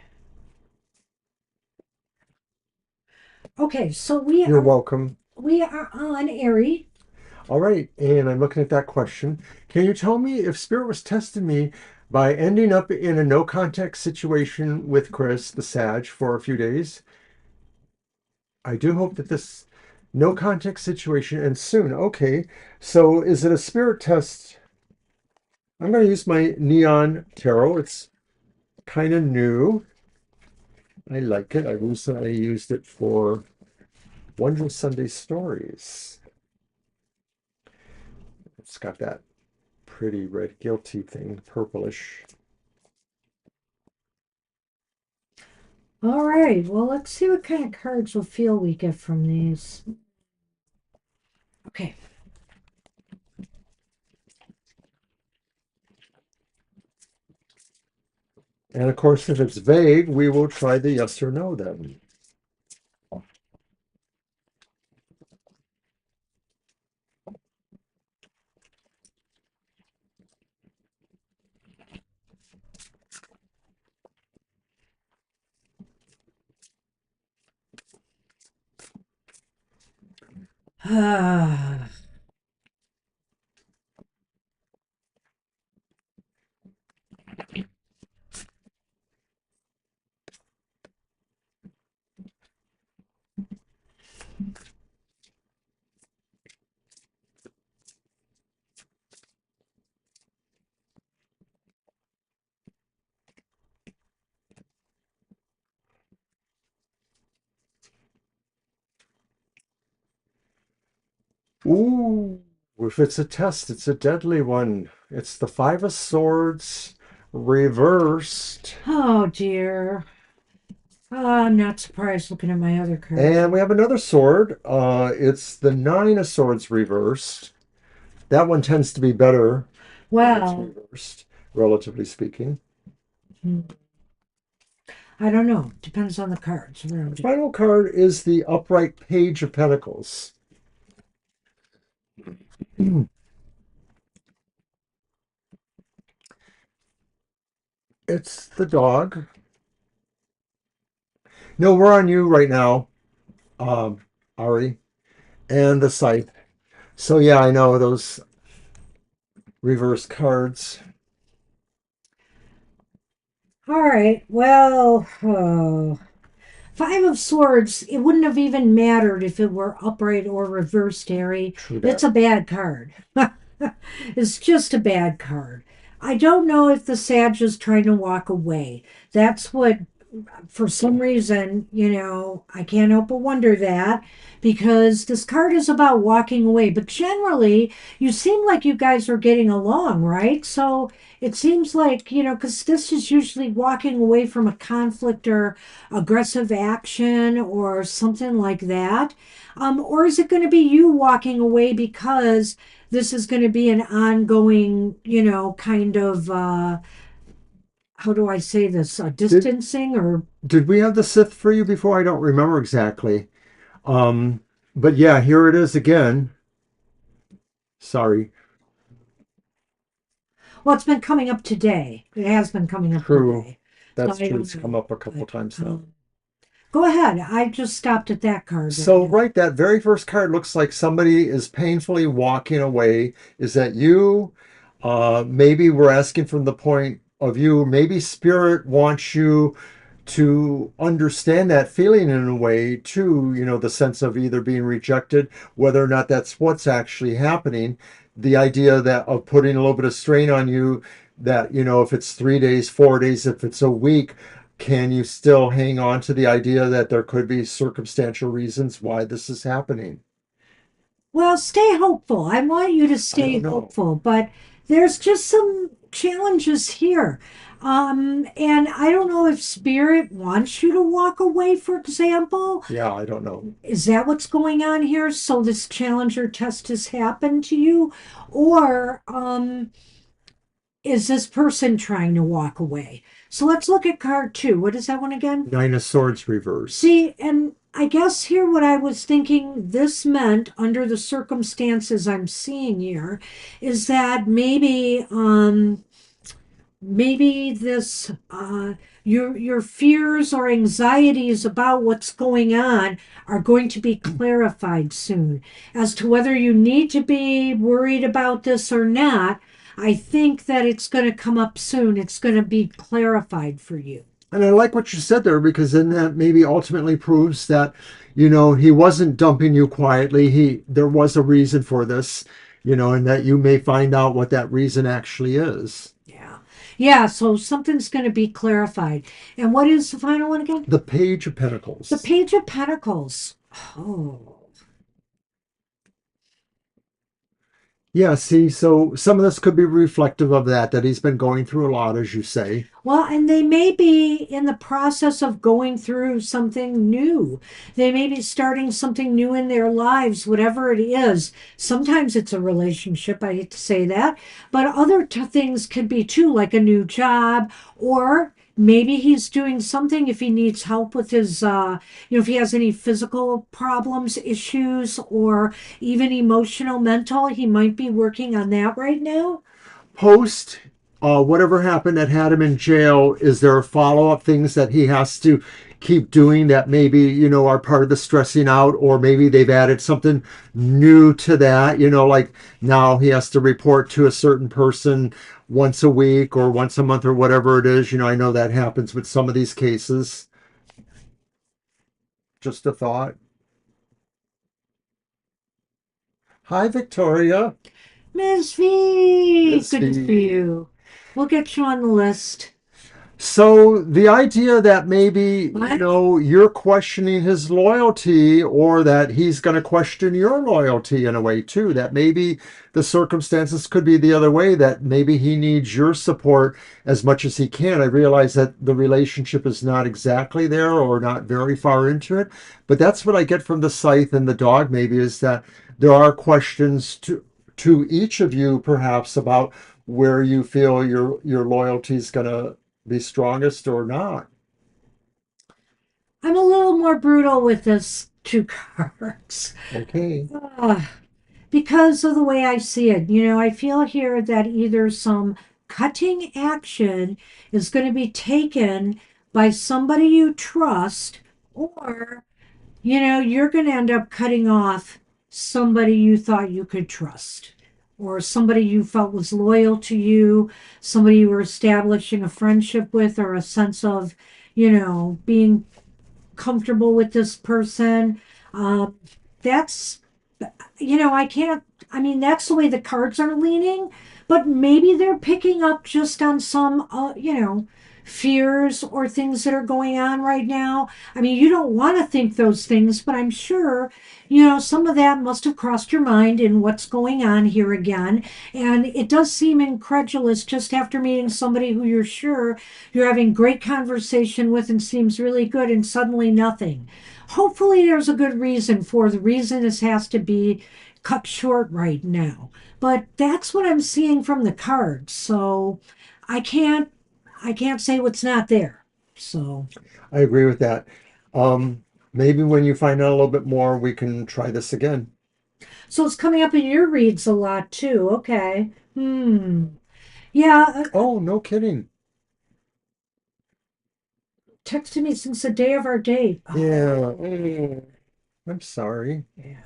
Okay, so we You're are welcome. we are on Airy. All right. And I'm looking at that question. Can you tell me if Spirit was testing me by ending up in a no contact situation with Chris, the Sag, for a few days? I do hope that this no contact situation ends soon. Okay. So is it a spirit test? I'm going to use my Neon Tarot. It's kind of new. I like it. I recently used it for Wondrous Sunday Stories. It's got that pretty red guilty thing, purplish. All right. Well, let's see what kind of cards we'll feel we get from these. Okay. And of course, if it's vague, we will try the yes or no then. Ah. Ooh, if it's a test, it's a deadly one. It's the Five of Swords reversed. Oh dear. I'm not surprised looking at my other card. And we have another sword. It's the Nine of Swords reversed. That one tends to be better when it's Well, reversed, relatively speaking. hmm, I don't know. Depends on the cards The around you. final card is the Upright Page of Pentacles. It's the dog. No, we're on you right now, um, Ari, and the scythe. So yeah, I know those reverse cards. All right. Well, Five of Swords, it wouldn't have even mattered if it were upright or reversed, Harry. True It's that. a bad card. It's just a bad card. I don't know if the Sag is trying to walk away. That's what, for some reason, I can't help but wonder that because this card is about walking away. But generally, you seem like you guys are getting along, right? So it seems like, because this is usually walking away from a conflict or aggressive action or something like that. Or is it going to be you walking away because this is going to be an ongoing, kind of, how do I say this, Did distancing or did we have the Sith for you before? I don't remember exactly. Um, but yeah, here it is again. Sorry. Well, it's been coming up today. It has been coming up True. today. So That's I true. don't It's come know. up a couple But times now. go ahead. I just stopped at that card right So, now. right, that very first card looks like somebody is painfully walking away. Is that you? Maybe we're asking from the point of view, maybe spirit wants you to understand that feeling in a way too, the sense of either being rejected, whether or not that's what's actually happening. The idea that of putting a little bit of strain on you, that, if it's 3 days, 4 days, if it's a week, can you still hang on to the idea that there could be circumstantial reasons why this is happening? Well, stay hopeful. I want you to I don't stay know. hopeful, but there's just some challenges here. And I don't know if spirit wants you to walk away, for example. Yeah, I don't know. Is that what's going on here? So this challenger test has happened to you? Or is this person trying to walk away? So let's look at card two. What is that one again? Nine of Swords reversed. See, and I guess here what I was thinking this meant under the circumstances I'm seeing here is that maybe this your fears or anxieties about what's going on are going to be clarified soon as to whether you need to be worried about this or not. I think that it's going to come up soon. It's going to be clarified for you. And I like what you said there, because then that maybe ultimately proves that, he wasn't dumping you quietly. There was a reason for this, and that you may find out what that reason actually is. Yeah. Yeah, so something's going to be clarified. And what is the final one again? The Page of The Pentacles. Page of Pentacles. Oh. Yeah, see, so some of this could be reflective of that he's been going through a lot, as you say. Well, and they may be in the process of going through something new. They may be starting something new in their lives, whatever it is. Sometimes it's a relationship, I hate to say that, but other things could be too, like a new job, or maybe he's doing something if he needs help with his, if he has any physical problems, issues, or even emotional, mental, he might be working on that right now. Post whatever happened that had him in jail, is there follow-up things that he has to keep doing that maybe, are part of the stressing out, or maybe they've added something new to that, like now he has to report to a certain person once a week or once a month or whatever it is. I know that happens with some of these cases. Just a thought. Hi, Victoria. Miss V, Miss good to see V. you. We'll get you on the list. So the idea that maybe, What? you're questioning his loyalty, or that he's going to question your loyalty in a way too, that maybe the circumstances could be the other way, that maybe he needs your support as much as he can. I realize that the relationship is not exactly there or not very far into it, but that's what I get from the scythe and the dog, maybe, is that there are questions to each of you perhaps about where you feel your loyalty is going to be strongest or not. I'm a little more brutal with this two cards. Okay. Ah, because of the way I see it. I feel here that either some cutting action is going to be taken by somebody you trust, or you're going to end up cutting off somebody you thought you could trust, or somebody you felt was loyal to you, somebody you were establishing a friendship with, or a sense of, being comfortable with this person. Um, that's I can't, I mean, that's the way the cards are leaning, but maybe they're picking up just on some, fears or things that are going on right now. I mean, you don't want to think those things, but I'm sure, some of that must have crossed your mind in what's going on here again. And it does seem incredulous just after meeting somebody who you're sure you're having great conversation with and seems really good, and suddenly nothing. Hopefully, there's a good reason for the reason this has to be cut short right now. But that's what I'm seeing from the cards. So I can't I can't say what's not there. So I agree with that. Maybe when you find out a little bit more, we can try this again. So it's coming up in your reads a lot too. Okay. Hmm. Yeah, Oh, no kidding. texted me since the day of our date. Yeah. Oh, I'm sorry. yeah.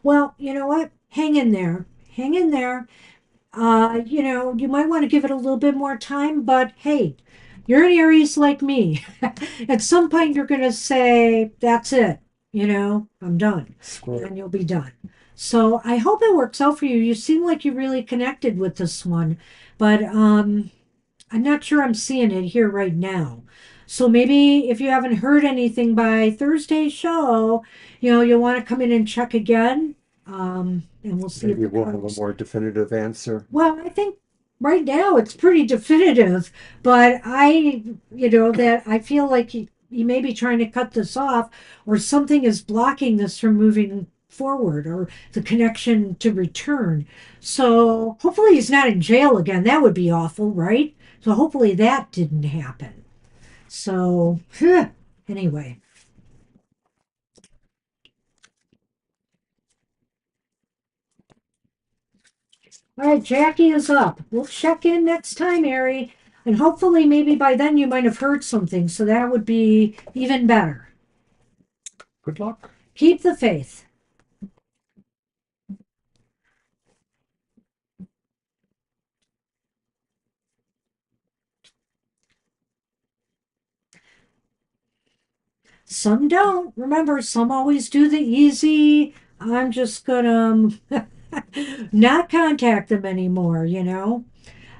Well, you know what? Hang in there. Hang in there. You might want to give it a little bit more time, but hey, you're an Aries like me. At some point, you're going to say, that's it. I'm done. Screw it. And you'll be done. So I hope it works out for you. You seem like you really connected with this one, but I'm not sure I'm seeing it here right now. So maybe if you haven't heard anything by Thursday's show, you'll want to come in and check again. And we'll see if Maybe the we'll have a cards. more definitive answer. Well, I think right now it's pretty definitive, but that I feel like he may be trying to cut this off, or something is blocking this from moving forward, or the connection to return. So hopefully he's not in jail again. That would be awful, right? So hopefully that didn't happen. So, anyway. All right, Jackie is up. We'll check in next time, Ari. And hopefully, maybe by then you might have heard something, so that would be even better. Good luck. Keep the faith. Some don't. Remember, some always do the easy. I'm just gonna not contact them anymore.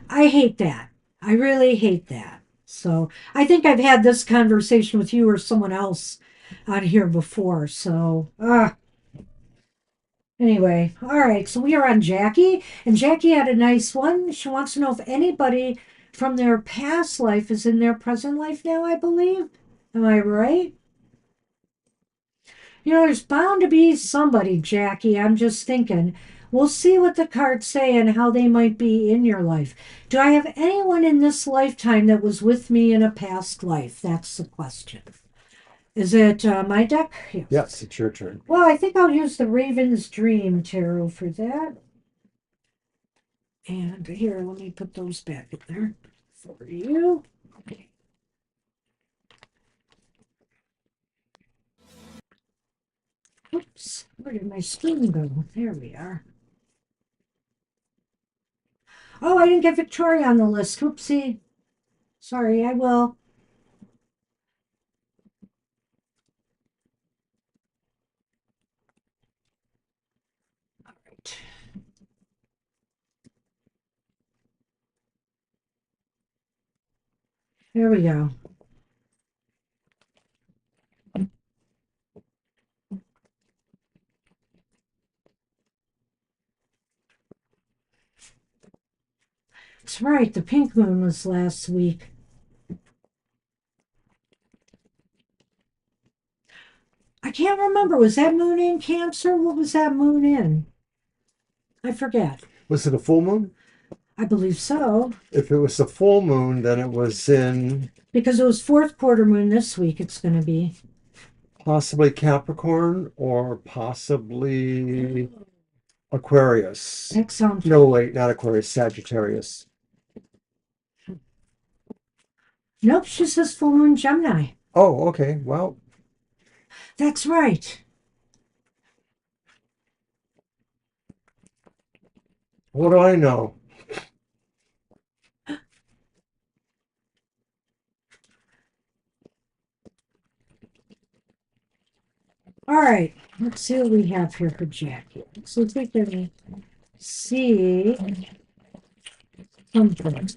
I hate that. I really hate that. So I think I've had this conversation with you or someone else on here before. So, anyway, all right. So we are on Jackie, and Jackie had a nice one. She wants to know if anybody from their past life is in their present life now, I believe. Am I right? There's bound to be somebody, Jackie. I'm just thinking. We'll see what the cards say and how they might be in your life. Do I have anyone in this lifetime that was with me in a past life? That's the question. Is it my deck? Yes, Yes. it's your turn. Well, I think I'll use the Raven's Dream Tarot for that. And here, let me put those back in there for you. Oops, where did my spoon go? There we are. Oh, I didn't get Victoria on the list. Whoopsie. Sorry, I will. Right. There we go. That's right. The pink moon was last week. I can't remember. Was that moon in Cancer? What was that moon in? I forget. Was it a full moon? I believe so. If it was a full moon, then it was in Because it was fourth quarter moon this week, it's going to be. possibly Capricorn or possibly Aquarius. That sounds. No, wait, not Aquarius, Sagittarius. Nope, she says full moon Gemini. Oh, okay. Well, That's right. what do I know? All right. Let's see what we have here for Jackie. Let's see if we can see something.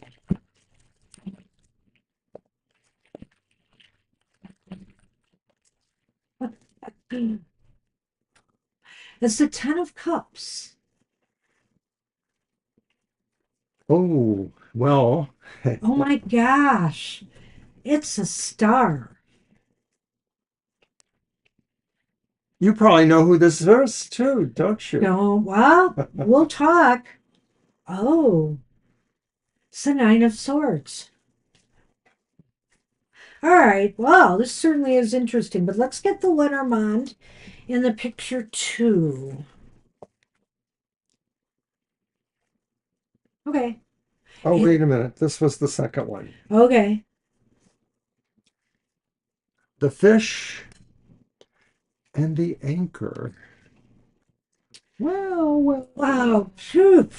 It's the Ten of Cups. Oh, well, Oh my gosh. It's a star. you probably know who this is too, don't you? No, well, we'll talk. Oh, it's the Nine of Swords. All right, well, this certainly is interesting, but let's get the Lenormand in the picture too. Okay. Oh, And, wait a minute. This was the second one. okay. The fish and the anchor. Wow. Phew.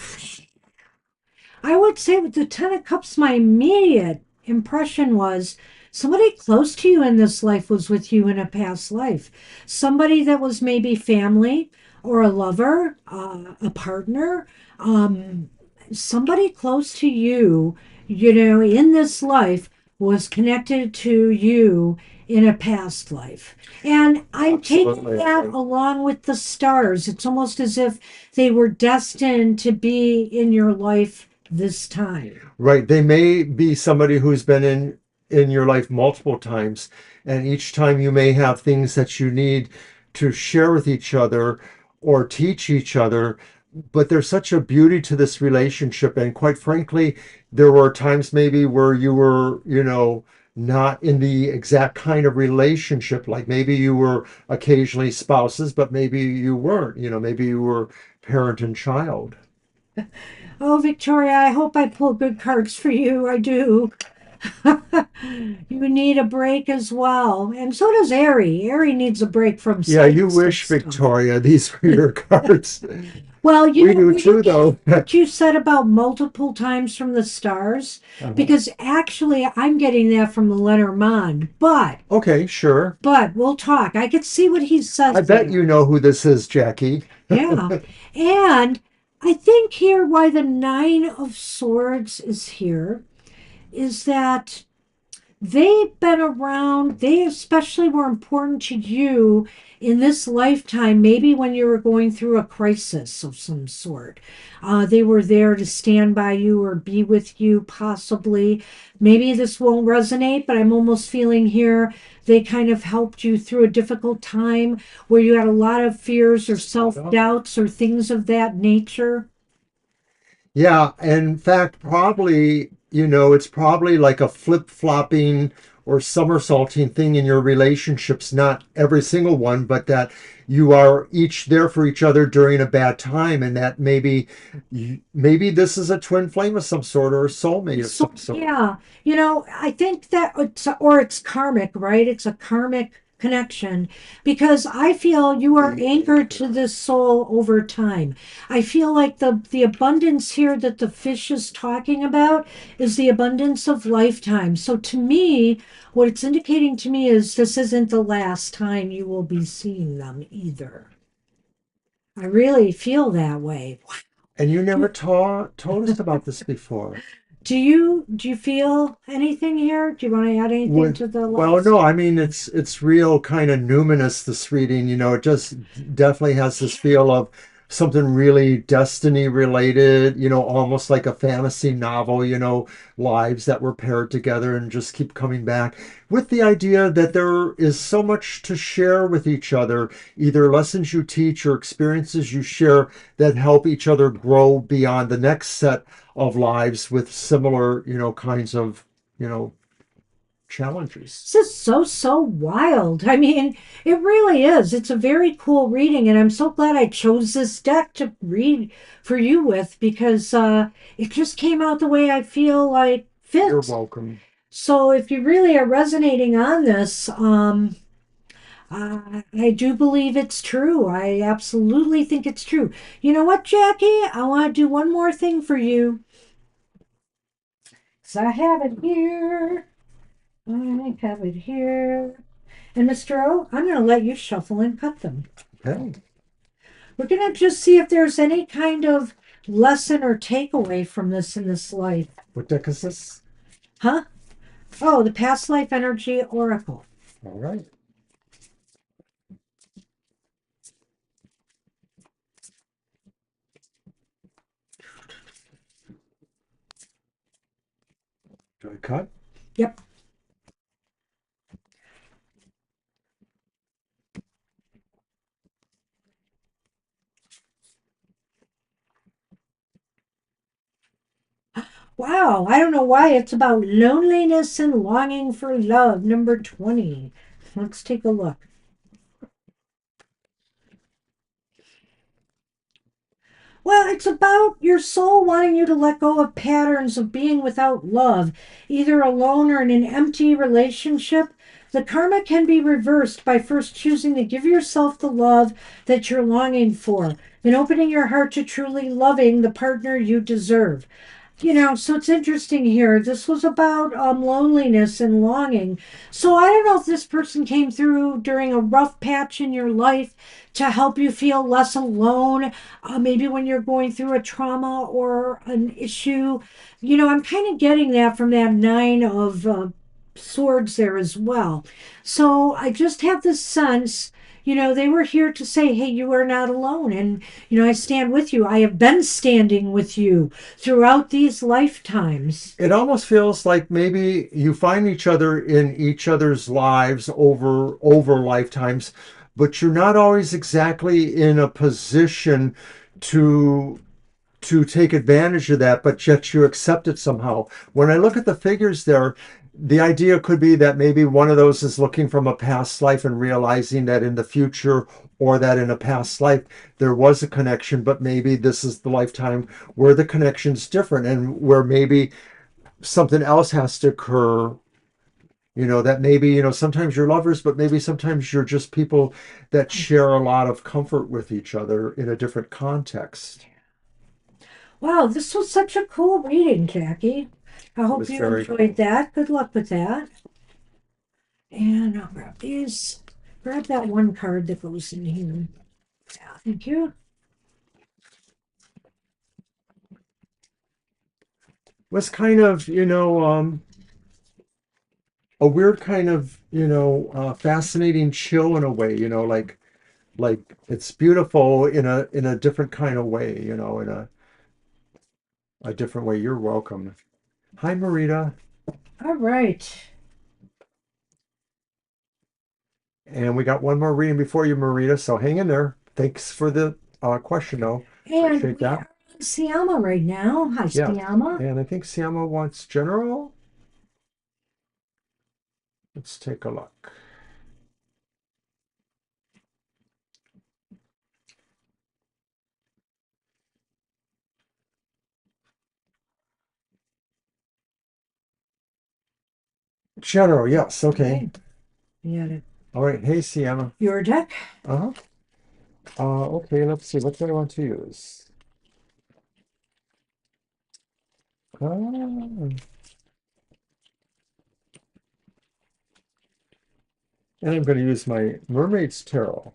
I would say with the Ten of Cups, my immediate impression was somebody close to you in this life was with you in a past life. Somebody that was maybe family or a lover, a partner, um, somebody close to you, in this life was connected to you in a past life. And I'm taking Absolutely. that along with the stars. It's almost as if they were destined to be in your life this time. Right. They may be somebody who's been in your life multiple times, and each time you may have things that you need to share with each other or teach each other. But there's such a beauty to this relationship, and quite frankly, there were times maybe where you were, not in the exact kind of relationship. Like maybe you were occasionally spouses, but maybe you weren't. Maybe you were parent and child. Oh, Victoria, I hope I pull good cards for you. I do. You need a break as well. And so does Ari. Ari needs a break from Yeah, you psychic wish, stuff. Victoria, these were your cards. Well, We do too, though. what you said about multiple times from the stars, Uh-huh. because actually I'm getting that from the Lenormand, Okay, sure. but we'll talk. I could see what he I says bet you there. know who this is, Jackie. Yeah. And I think here why the Nine of Swords is here is that they've been around. They especially were important to you in this lifetime, maybe when you were going through a crisis of some sort. They were there to stand by you or be with you, possibly. Maybe this won't resonate, but I'm almost feeling here they kind of helped you through a difficult time where you had a lot of fears or self doubts or things of that nature. Yeah, in fact, probably, it's probably like a flip-flopping or somersaulting thing in your relationships, not every single one, but that you are each there for each other during a bad time, and that maybe this is a twin flame of some sort or a soulmate of So some sort. yeah, I think that it's karmic, right? It's a karmic connection because I feel you are anchored to this soul over time. I feel like the abundance here that the fish is talking about is the abundance of lifetime. So to me, what it's indicating to me is this isn't the last time you will be seeing them either. I really feel that way. And you never told us about this before. Do you feel anything here? Do you want to add anything With to the Well, last? no, I mean it's real kind of numinous this reading, it just definitely has this feel of something really destiny related, almost like a fantasy novel, lives that were paired together and just keep coming back with the idea that there is so much to share with each other, either lessons you teach or experiences you share that help each other grow beyond the next set of lives with similar, kinds of, you know, challenges. This is so wild. I mean, it really is. It's a very cool reading, and I'm so glad I chose this deck to read for you with because it just came out the way I feel like You're fits. welcome. So if you really are resonating on this, I do believe it's true. I absolutely think it's true. You know what, Jackie? I want to do one more thing for you. So I have it here. I have it here. And Mr. O, I'm going to let you shuffle and cut them. Okay. We're going to just see if there's any kind of lesson or takeaway from this in this life. What deck is this? Huh? Oh, the Past Life Energy Oracle. All right. Do I cut? Yep. Wow. I don't know why. It's about loneliness and longing for love, number 20. Let's take a look. Well, it's about your soul wanting you to let go of patterns of being without love, either alone or in an empty relationship. The karma can be reversed by first choosing to give yourself the love that you're longing for and opening your heart to truly loving the partner you deserve. So it's interesting here. This was about loneliness and longing. So I don't know if this person came through during a rough patch in your life to help you feel less alone. Maybe when you're going through a trauma or an issue. I'm kind of getting that from that nine of swords there as well. So I just have this sense. They were here to say, hey, you are not alone. And, I stand with you. I have been standing with you throughout these lifetimes. It almost feels like maybe you find each other in each other's lives over lifetimes, but you're not always exactly in a position to take advantage of that, but yet you accept it somehow. When I look at the figures there, the idea could be that maybe one of those is looking from a past life and realizing that in the future, or that in a past life there was a connection, but maybe this is the lifetime where the connection's different and where maybe something else has to occur. That maybe, sometimes you're lovers, but maybe sometimes you're just people that share a lot of comfort with each other in a different context. Wow, this was such a cool reading, Jackie. I It hope was you very enjoyed cool. that. Good luck with that. And I'll grab these. Grab that one card that goes in here. Yeah, thank you. Was kind of, a weird kind of, fascinating chill in a way, like it's beautiful in a different kind of way, in a different way. You're welcome. Hi, Marita. All right. And we got one more reading before you, Marita. So hang in there. Thanks for the question, though. And Appreciate we that. are on Siama right now. Hi, Yeah. Siama. And I think Siama wants general. Let's take a look. General, yes. Okay. Okay. You got it. All right. Hey, Siama. Your deck. Uh-huh. Okay, let's see. What do I want to use? Ah, and I'm going to use my Mermaid's Tarot.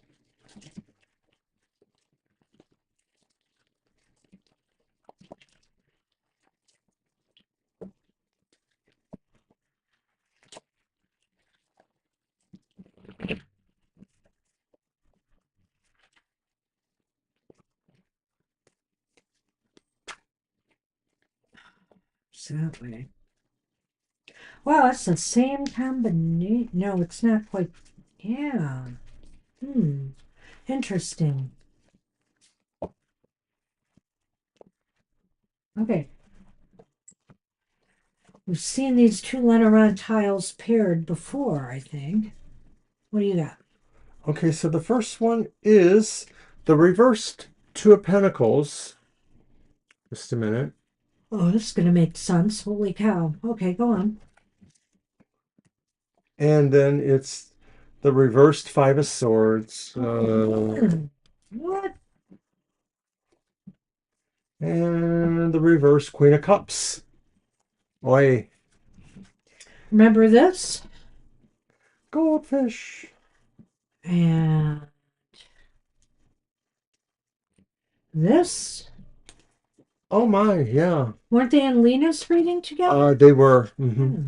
Sadly. Wow, that's the same combination. No, it's not quite. Yeah. Hmm. Interesting. Okay. We've seen these two Lenormand tiles paired before, I think. What do you got? Okay, so the first one is the reversed Two of Pentacles. Just a minute. Oh, this is going to make sense. Holy cow. Okay, go on. And then it's the reversed Five of Swords. What? And the reversed Queen of Cups. Oi, Remember this? goldfish. And this? Oh my, yeah. Weren't they in Lena's reading together? They were. Hmm.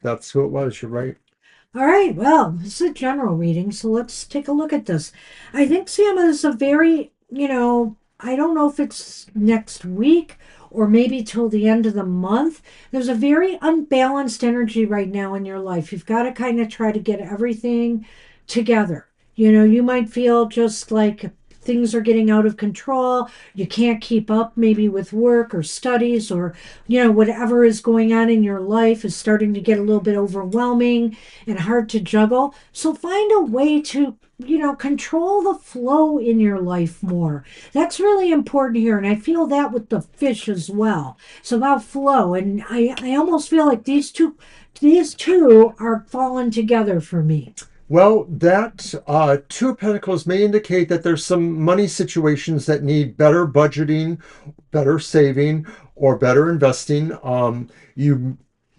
That's who it was. You're right. All right, well, this is a general reading, so let's take a look at this. I think Sam is a very, I don't know if it's next week or maybe till the end of the month. There's a very unbalanced energy right now in your life. You've got to kind of try to get everything together. You might feel just like things are getting out of control. You can't keep up maybe with work or studies, or, whatever is going on in your life is starting to get a little bit overwhelming and hard to juggle. So find a way to, control the flow in your life more. That's really important here. And I feel that with the fish as well. It's about flow. And I almost feel like these two are falling together for me. Well, that Two of Pentacles may indicate that there's some money situations that need better budgeting, better saving, or better investing.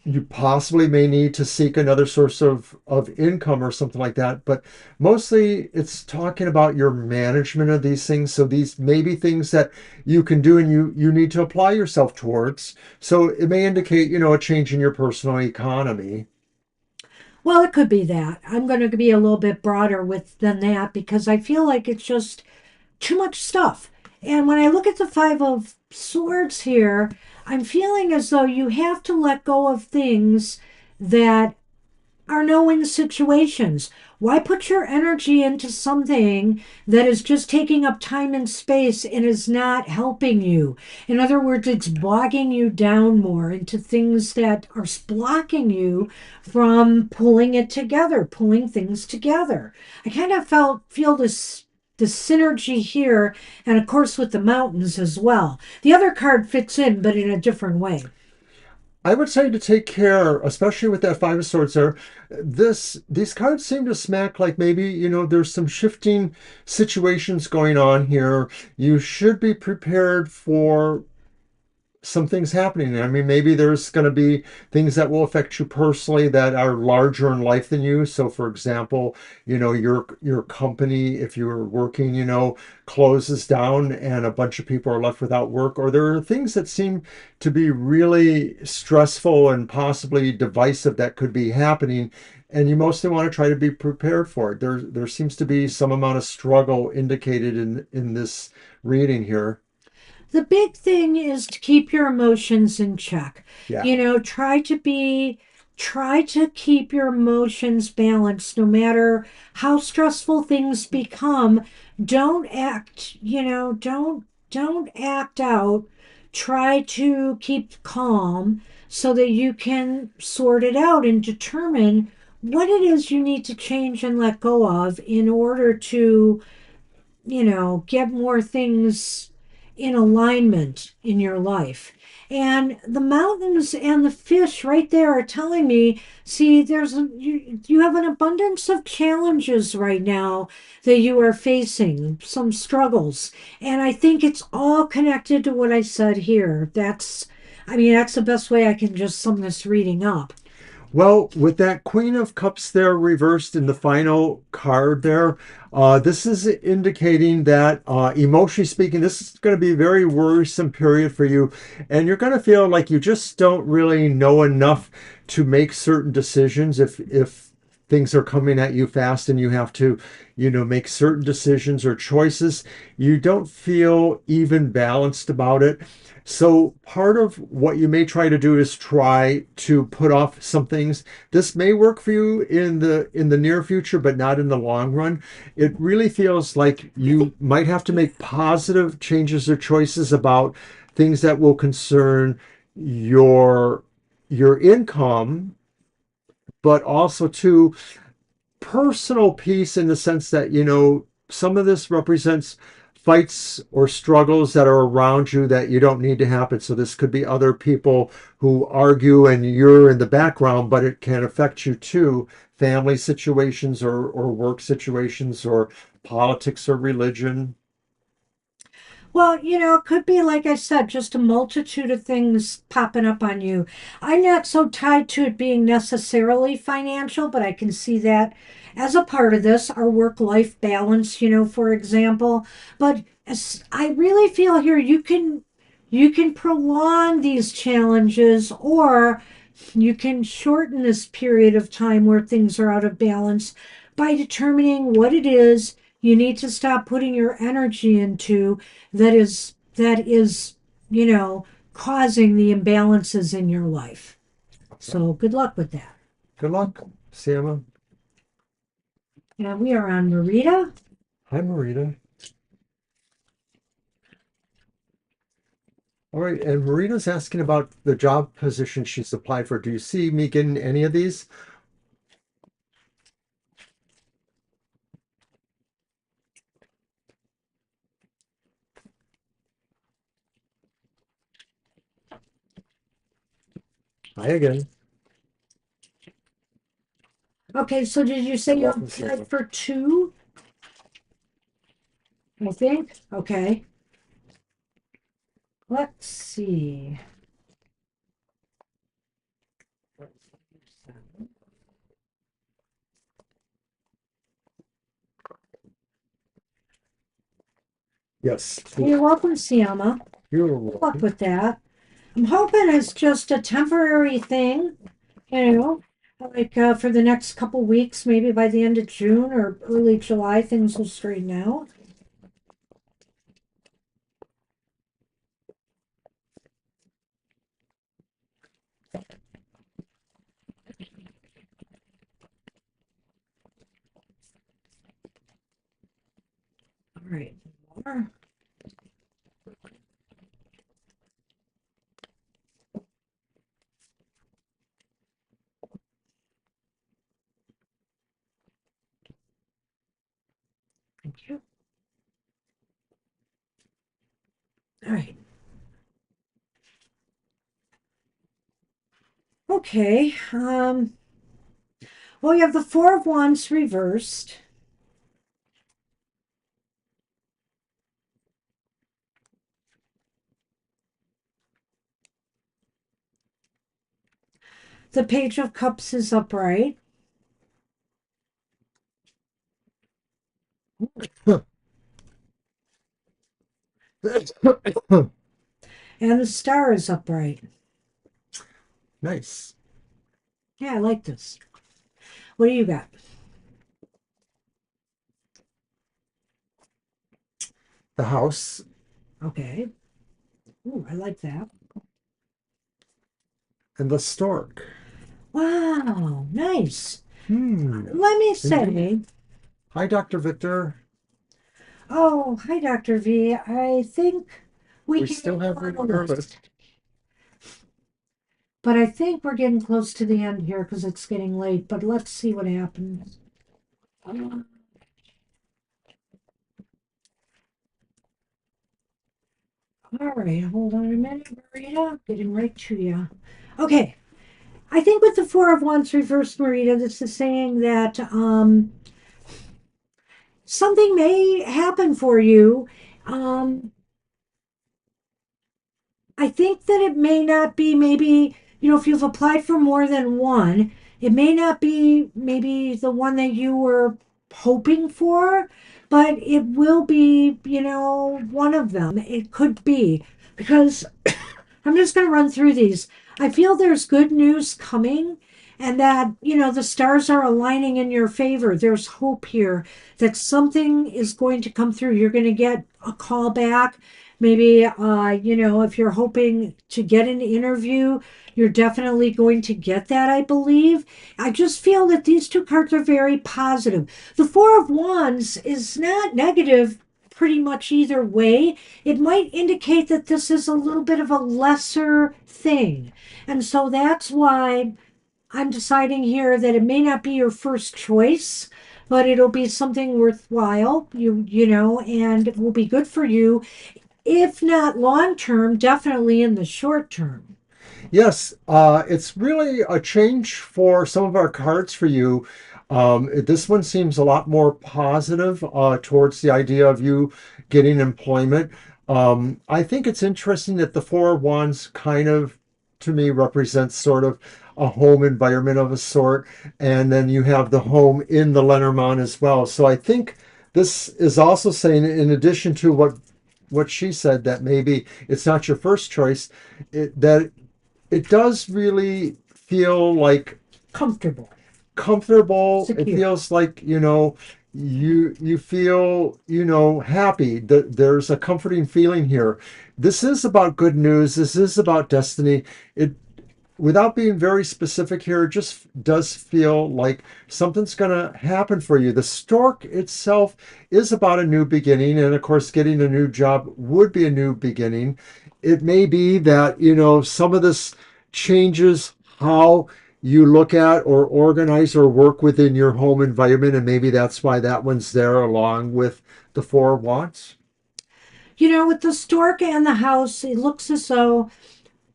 You possibly may need to seek another source of income or something like that. But mostly it's talking about your management of these things. So these may be things that you can do and you need to apply yourself towards. So it may indicate, a change in your personal economy. Well, it could be that. I'm going to be a little bit broader with than that because I feel like it's just too much stuff. And when I look at the Five of Swords here, I'm feeling as though you have to let go of things that are no win situations. Why put your energy into something that is just taking up time and space and is not helping you? In other words, it's bogging you down more into things that are blocking you from pulling it together, pulling things together. I kind of feel this the synergy here, and of course with the mountains as well. The other card fits in, but in a different way. I would say to take care, especially with that Five of Swords there. These cards seem to smack like maybe, there's some shifting situations going on here. You should be prepared for some things happening. I mean, maybe there's going to be things that will affect you personally that are larger in life than you. So, for example, your company, if you're working, closes down and a bunch of people are left without work, or there are things that seem to be really stressful and possibly divisive that could be happening. And you mostly want to try to be prepared for it. There seems to be some amount of struggle indicated in this reading here. The big thing is to keep your emotions in check. Yeah. Try to keep your emotions balanced no matter how stressful things become. Don't act, don't act out. Try to keep calm so that you can sort it out and determine what it is you need to change and let go of in order to get more things in alignment in your life. And the mountains and the fish right there are telling me, see, you have an abundance of challenges right now that you are facing, some struggles. And I think it's all connected to what I said here. That's the best way I can just sum this reading up. Well, with that Queen of Cups there reversed in the final card there, this is indicating that, emotionally speaking, this is going to be a very worrisome period for you. And you're going to feel like you just don't really know enough to make certain decisions if things are coming at you fast and you have to, make certain decisions or choices. You don't feel even balanced about it. So part of what you may try to do is try to put off some things. This may work for you in the near future, but not in the long run. It really feels like you might have to make positive changes or choices about things that will concern your your income, but also too personal peace in the sense that, some of this represents fights or struggles that are around you that you don't need to happen. So this could be other people who argue and you're in the background, but it can affect you too. Family situations or work situations or politics or religion. Well, it could be, like I said, just a multitude of things popping up on you. I'm not so tied to it being necessarily financial, but I can see that as a part of this, our work-life balance, for example. But I really feel here you can prolong these challenges, or you can shorten this period of time where things are out of balance by determining what it is you need to stop putting your energy into that is causing the imbalances in your life. So good luck with that. Good luck, Sienna. And we are on Marita. Hi, Marita. All right, and Marina's asking about the job position she's applied for. Do you see me getting any of these? Hi again. Okay, so did you say you Welcome, Sarah. applied for two? I think. Okay. Let's see. Yes, You're welcome, Siama. you're Good luck welcome. with that. I'm hoping it's just a temporary thing, you know, like for the next couple weeks, maybe by the end of June or early July, things will straighten out. All right. More. Thank you. All right. Okay. Well, you have the Four of Wands reversed. The Page of Cups is upright. And the Star is upright. Nice. Yeah, I like this. What do you got? The house Okay. Ooh, I like that. and the stork. Wow, nice. Hmm. Let me Indeed. say, Hi, Dr. Victor. oh, hi, Dr. V. I think we We can still get have you on the regardless. list. But I think we're getting close to the end here because it's getting late. But let's see what happens. All right, hold on a minute, Marita. Getting right to you. Okay, I think with the Four of Wands reversed, Marita, this is saying that something may happen for you. Um, I think that it may not be maybe, if you've applied for more than one, it may not be maybe the one that you were hoping for, but it will be, one of them. It could be because I'm just going to run through these. I feel there's good news coming and that, the stars are aligning in your favor. There's hope here that something is going to come through. You're going to get a call back. Maybe, if you're hoping to get an interview, you're definitely going to get that, I believe. I just feel that these two cards are very positive. The Four of Wands is not negative pretty much either way. It might indicate that this is a little bit of a lesser thing. And so that's why I'm deciding here that it may not be your first choice, but it'll be something worthwhile, and it will be good for you, if not long term, definitely in the short term. Yes, it's really a change for some of our cards for you. This one seems a lot more positive towards the idea of you getting employment. I think it's interesting that the Four of Wands kind of, to me, represents sort of a home environment of a sort, and then you have the home in the Lenormand as well. So I think this is also saying, in addition to what she said, that maybe it's not your first choice, that it does really feel like Comfortable, comfortable. It secure. feels like, you feel, happy. That there's a comforting feeling here. This is about good news. This is about destiny. It Without being very specific here, it just does feel like something's going to happen for you. The stork itself is about a new beginning, and of course, getting a new job would be a new beginning. it may be that, some of this changes how you look at or organize or work within your home environment, and maybe that's why that one's there along with the Four of Wands. With the stork and the house, it looks as though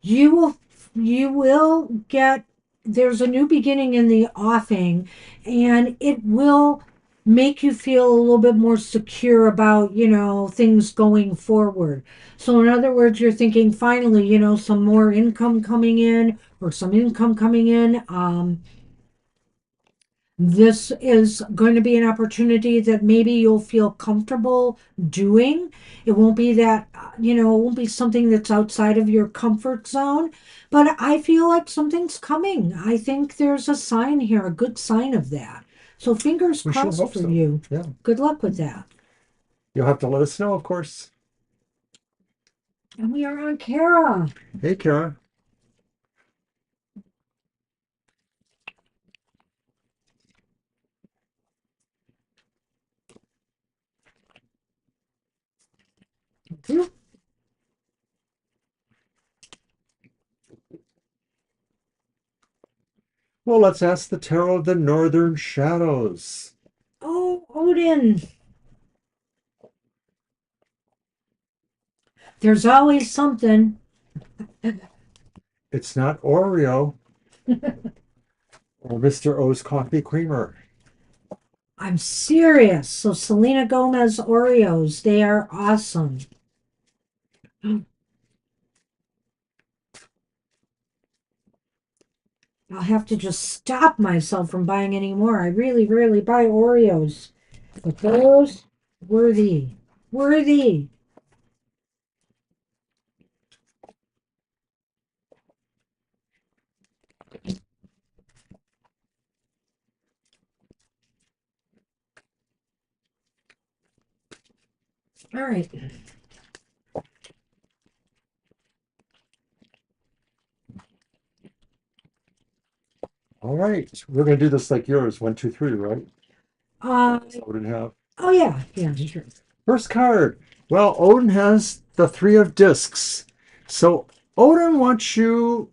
you will you will get there's a new beginning in the offing, and it will make you feel a little bit more secure about things going forward. So in other words, you're thinking finally, some more income coming in, or some income coming in. This is going to be an opportunity that maybe you'll feel comfortable doing. It won't be that, it won't be something that's outside of your comfort zone, but I feel like something's coming. I think there's a sign here, a good sign of that. So fingers We sure crossed hope for so. you. Yeah. Good luck with that. You'll have to let us know, of course. And we are on Kara. Hey, Kara. Well, let's ask the Tarot of the Northern Shadows. Oh, Odin. There's always something. It's not Oreo or Mr. O's coffee creamer. I'm serious. So Selena Gomez Oreos, they are awesome. I'll have to just stop myself from buying any more. I really rarely buy Oreos. But those, worthy. Worthy. All right. All right. We're going to do this like yours. One, two, three, right? Uh, That's what Odin have. oh, yeah. Yeah, sure. First card. Well, Odin has the Three of Discs. So Odin wants you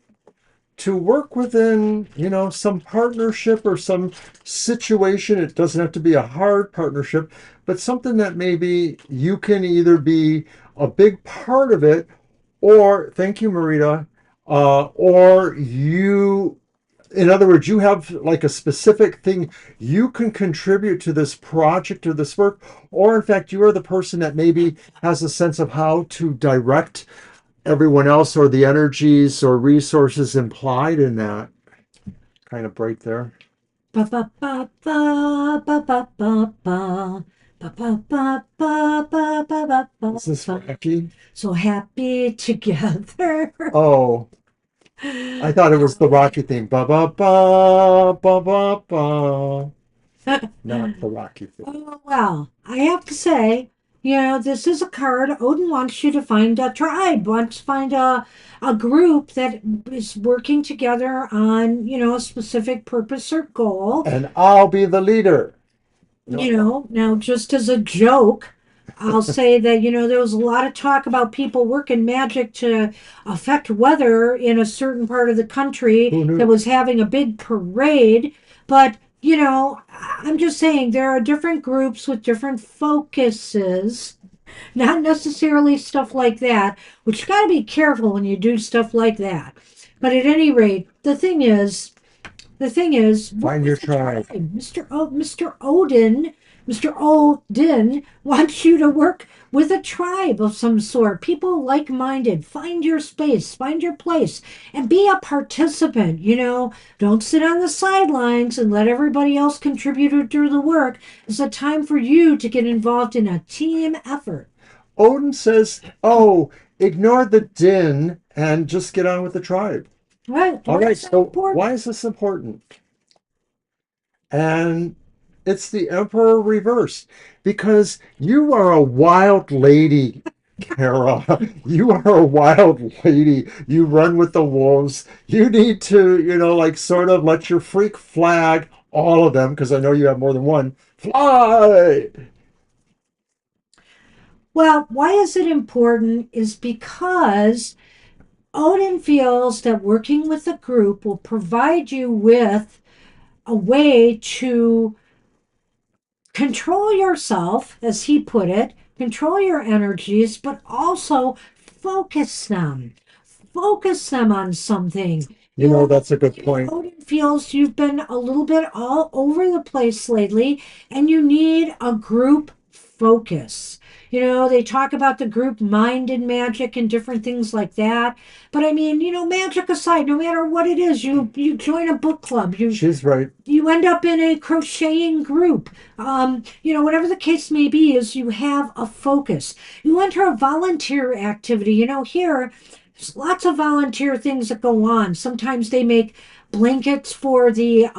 to work within, some partnership or some situation. It doesn't have to be a hard partnership, but something that maybe you can either be a big part of it, or, thank you, Marita, or you, in other words, you have like a specific thing you can contribute to this project or this work, or in fact, you are the person that maybe has a sense of how to direct everyone else or the energies or resources implied in that kind of break there. Ba ba ba ba ba ba ba ba. Ba ba ba ba ba ba ba ba Is this ba. wacky? So happy together. Oh, I thought it was the Rocky theme. Ba ba ba ba ba ba. Not the Rocky theme. Oh, well, I have to say, this is a card. Odin wants you to find a tribe, wants to find a group that is working together on, a specific purpose or goal. And I'll be the leader. No. Now just as a joke, I'll say that, there was a lot of talk about people working magic to affect weather in a certain part of the country Who that knew? was having a big parade. But, I'm just saying there are different groups with different focuses, not necessarily stuff like that, which you got to be careful when you do stuff like that. But at any rate, the thing is, work Find your with the tribe. tribe. Mr. Odin wants you to work with a tribe of some sort. People like-minded. Find your space, find your place, and be a participant. Don't sit on the sidelines and let everybody else contribute to the work. It's a time for you to get involved in a team effort. Odin says, oh, ignore the din and just get on with the tribe. Right? All Why right, is that so important? why is this important? And it's the Emperor reversed, because you are a wild lady, Kara. You are a wild lady. You run with the wolves. You need to, like sort of let your freak flag, all of them, because I know you have more than one, fly. Well, why is it important is because Odin feels that working with a group will provide you with a way to control yourself, as he put it, control your energies, but also focus them. Focus them on something. You You know, know, that's a good point. Odin feels you've been a little bit all over the place lately, and you need a group focus. They talk about the group mind and magic and different things like that. But I mean, magic aside, no matter what it is, you join a book club, She's right. you end up in a crocheting group. Whatever the case may be, is you have a focus. You enter a volunteer activity. Here, there's lots of volunteer things that go on. Sometimes they make blankets for the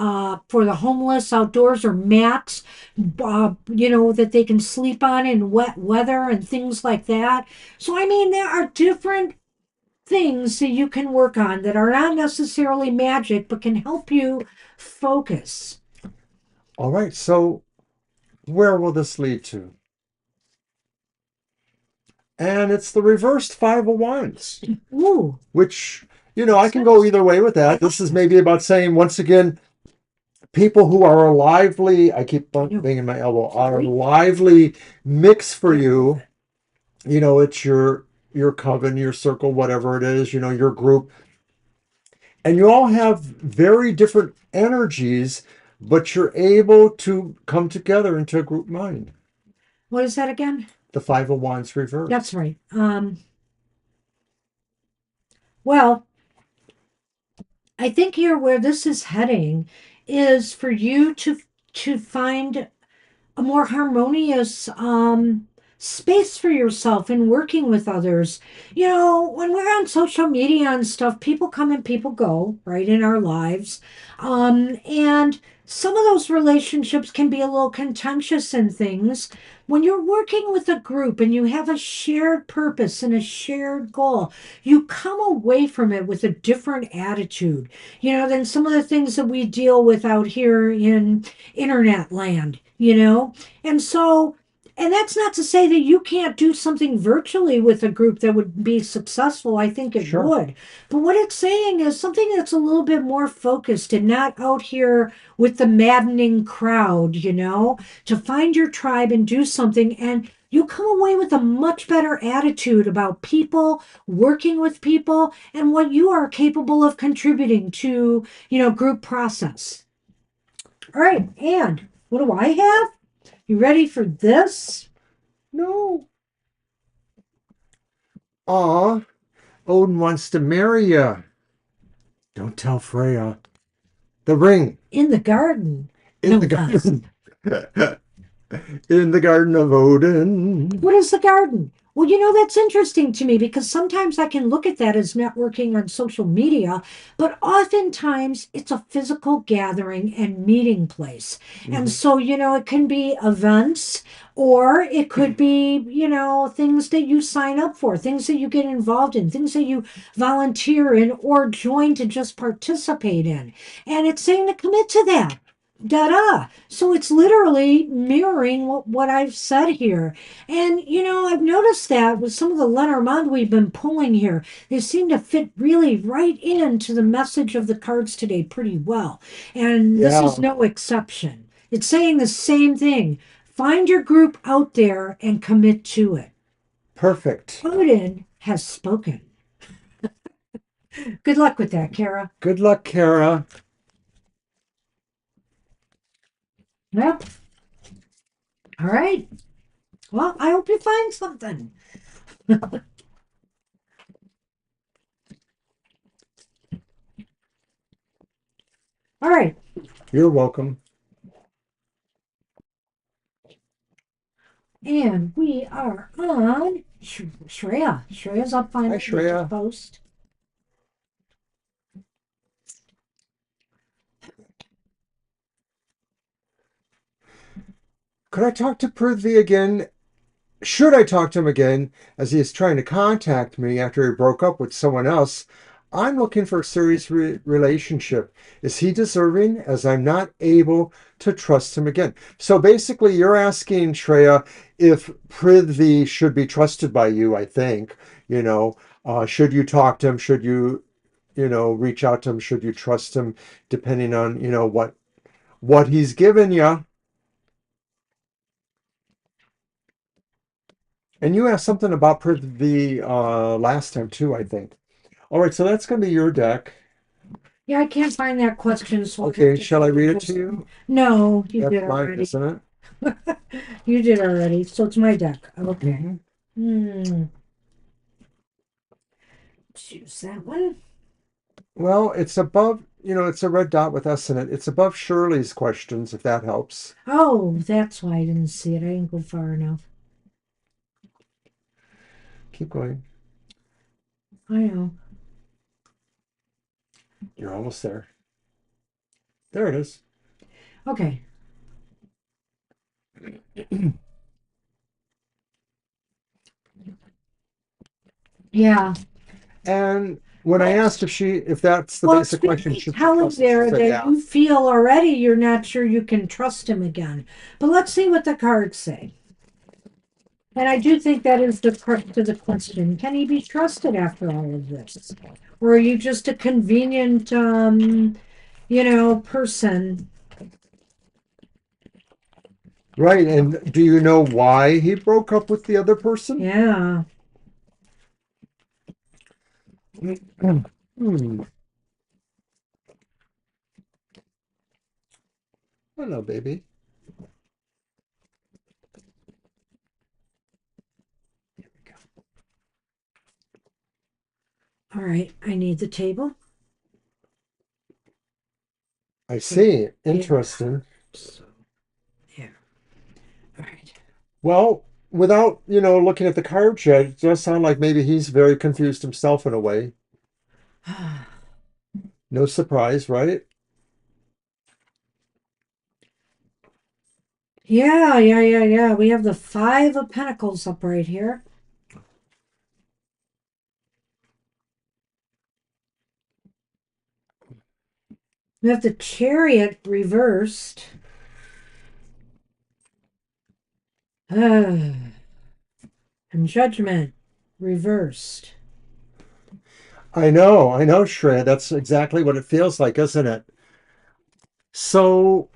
homeless outdoors, or mats, that they can sleep on in wet weather and things like that. So I mean, there are different things that you can work on that are not necessarily magic, but can help you focus. All right, so where will this lead to? And it's the reversed Five of Wands, Ooh, which, I can go either way with that. This is maybe about saying, once again, people who are a lively, I keep banging my elbow, are a lively mix for you. It's your coven, your circle, whatever it is, your group. And you all have very different energies, but you're able to come together into a group mind. what is that again? The Five of Wands That's reversed. right. Well, I think here where this is heading is for you to find a more harmonious space for yourself in working with others. When we're on social media and stuff, people come and people go, right, in our lives. And some of those relationships can be a little contentious and things. When you're working with a group and you have a shared purpose and a shared goal, you come away from it with a different attitude, than some of the things that we deal with out here in internet land, and so, and that's not to say that you can't do something virtually with a group that would be successful. I think it Sure. would. But what it's saying is something that's a little bit more focused and not out here with the maddening crowd, to find your tribe and do something. And you come away with a much better attitude about people, working with people, and what you are capable of contributing to, group process. All right. And what do I have? You ready for this? No. Aw, Odin wants to marry you. Don't tell Freya. The ring In the garden, in no the less. garden. In the garden of Odin. What is the garden? Well, that's interesting to me because sometimes I can look at that as networking on social media, but oftentimes it's a physical gathering and meeting place. And Mhm. so, it can be events, or it could be, things that you sign up for, things that you get involved in, things that you volunteer in or join to just participate in. And it's saying to commit to that. Da da. So it's literally mirroring what I've said here. And, I've noticed that with some of the Lenormand we've been pulling here, they seem to fit really right into the message of the cards today pretty well. And this is Yeah, no exception. It's saying the same thing. Find your group out there and commit to it. perfect. Odin has spoken. Good luck with that, Kara. Good luck, Kara. Well, all right. Well, I hope you find something. All right. You're welcome. And we are on Shreya. Shreya's up Hi, finally. They just Shreya. post. Could I talk to Prithvi again? Should I talk to him again, as he is trying to contact me after he broke up with someone else? I'm looking for a serious relationship. Is he deserving, as I'm not able to trust him again? So basically, you're asking, Shreya, if Prithvi should be trusted by you, I think, should you talk to him? Should you, reach out to him? Should you trust him, depending on, what he's given you? And you asked something about Prithvi last time too, I think. All right, so that's going to be your deck. Yeah, I can't find that question, so I'll have Okay, to shall I go read with it to this one. you? No, you That's did mine, already. isn't You did already, so it's my deck. it? Okay. Hmm. Choose that one. Well, it's above, it's a red dot with S in it. It's above Shirley's questions, if that helps. Oh, that's why I didn't see it. I didn't go far enough. Keep going. I know. You're almost there. There it is. Okay. Yeah. And when I Well, asked if that's the well, it's basic question, basically should you telling trust him? She there said, that yeah. you feel already you're not sure you can trust him again. But let's see what the cards say. And I do think that is the crux to the question. Can he be trusted after all of this? Or are you just a convenient, person? Right. And do you know why he broke up with the other person? Yeah. Hmm. Hello, baby. All right. I need the table. I So, see. yeah. Interesting. So, yeah. All right. Well, without, looking at the cards yet, it does sound like maybe he's very confused himself in a way. No surprise, right? Yeah, yeah, yeah, yeah. We have the Five of Pentacles up right here. We have the Chariot reversed. And Judgment reversed. I know, Shreya. That's exactly what it feels like, isn't it? So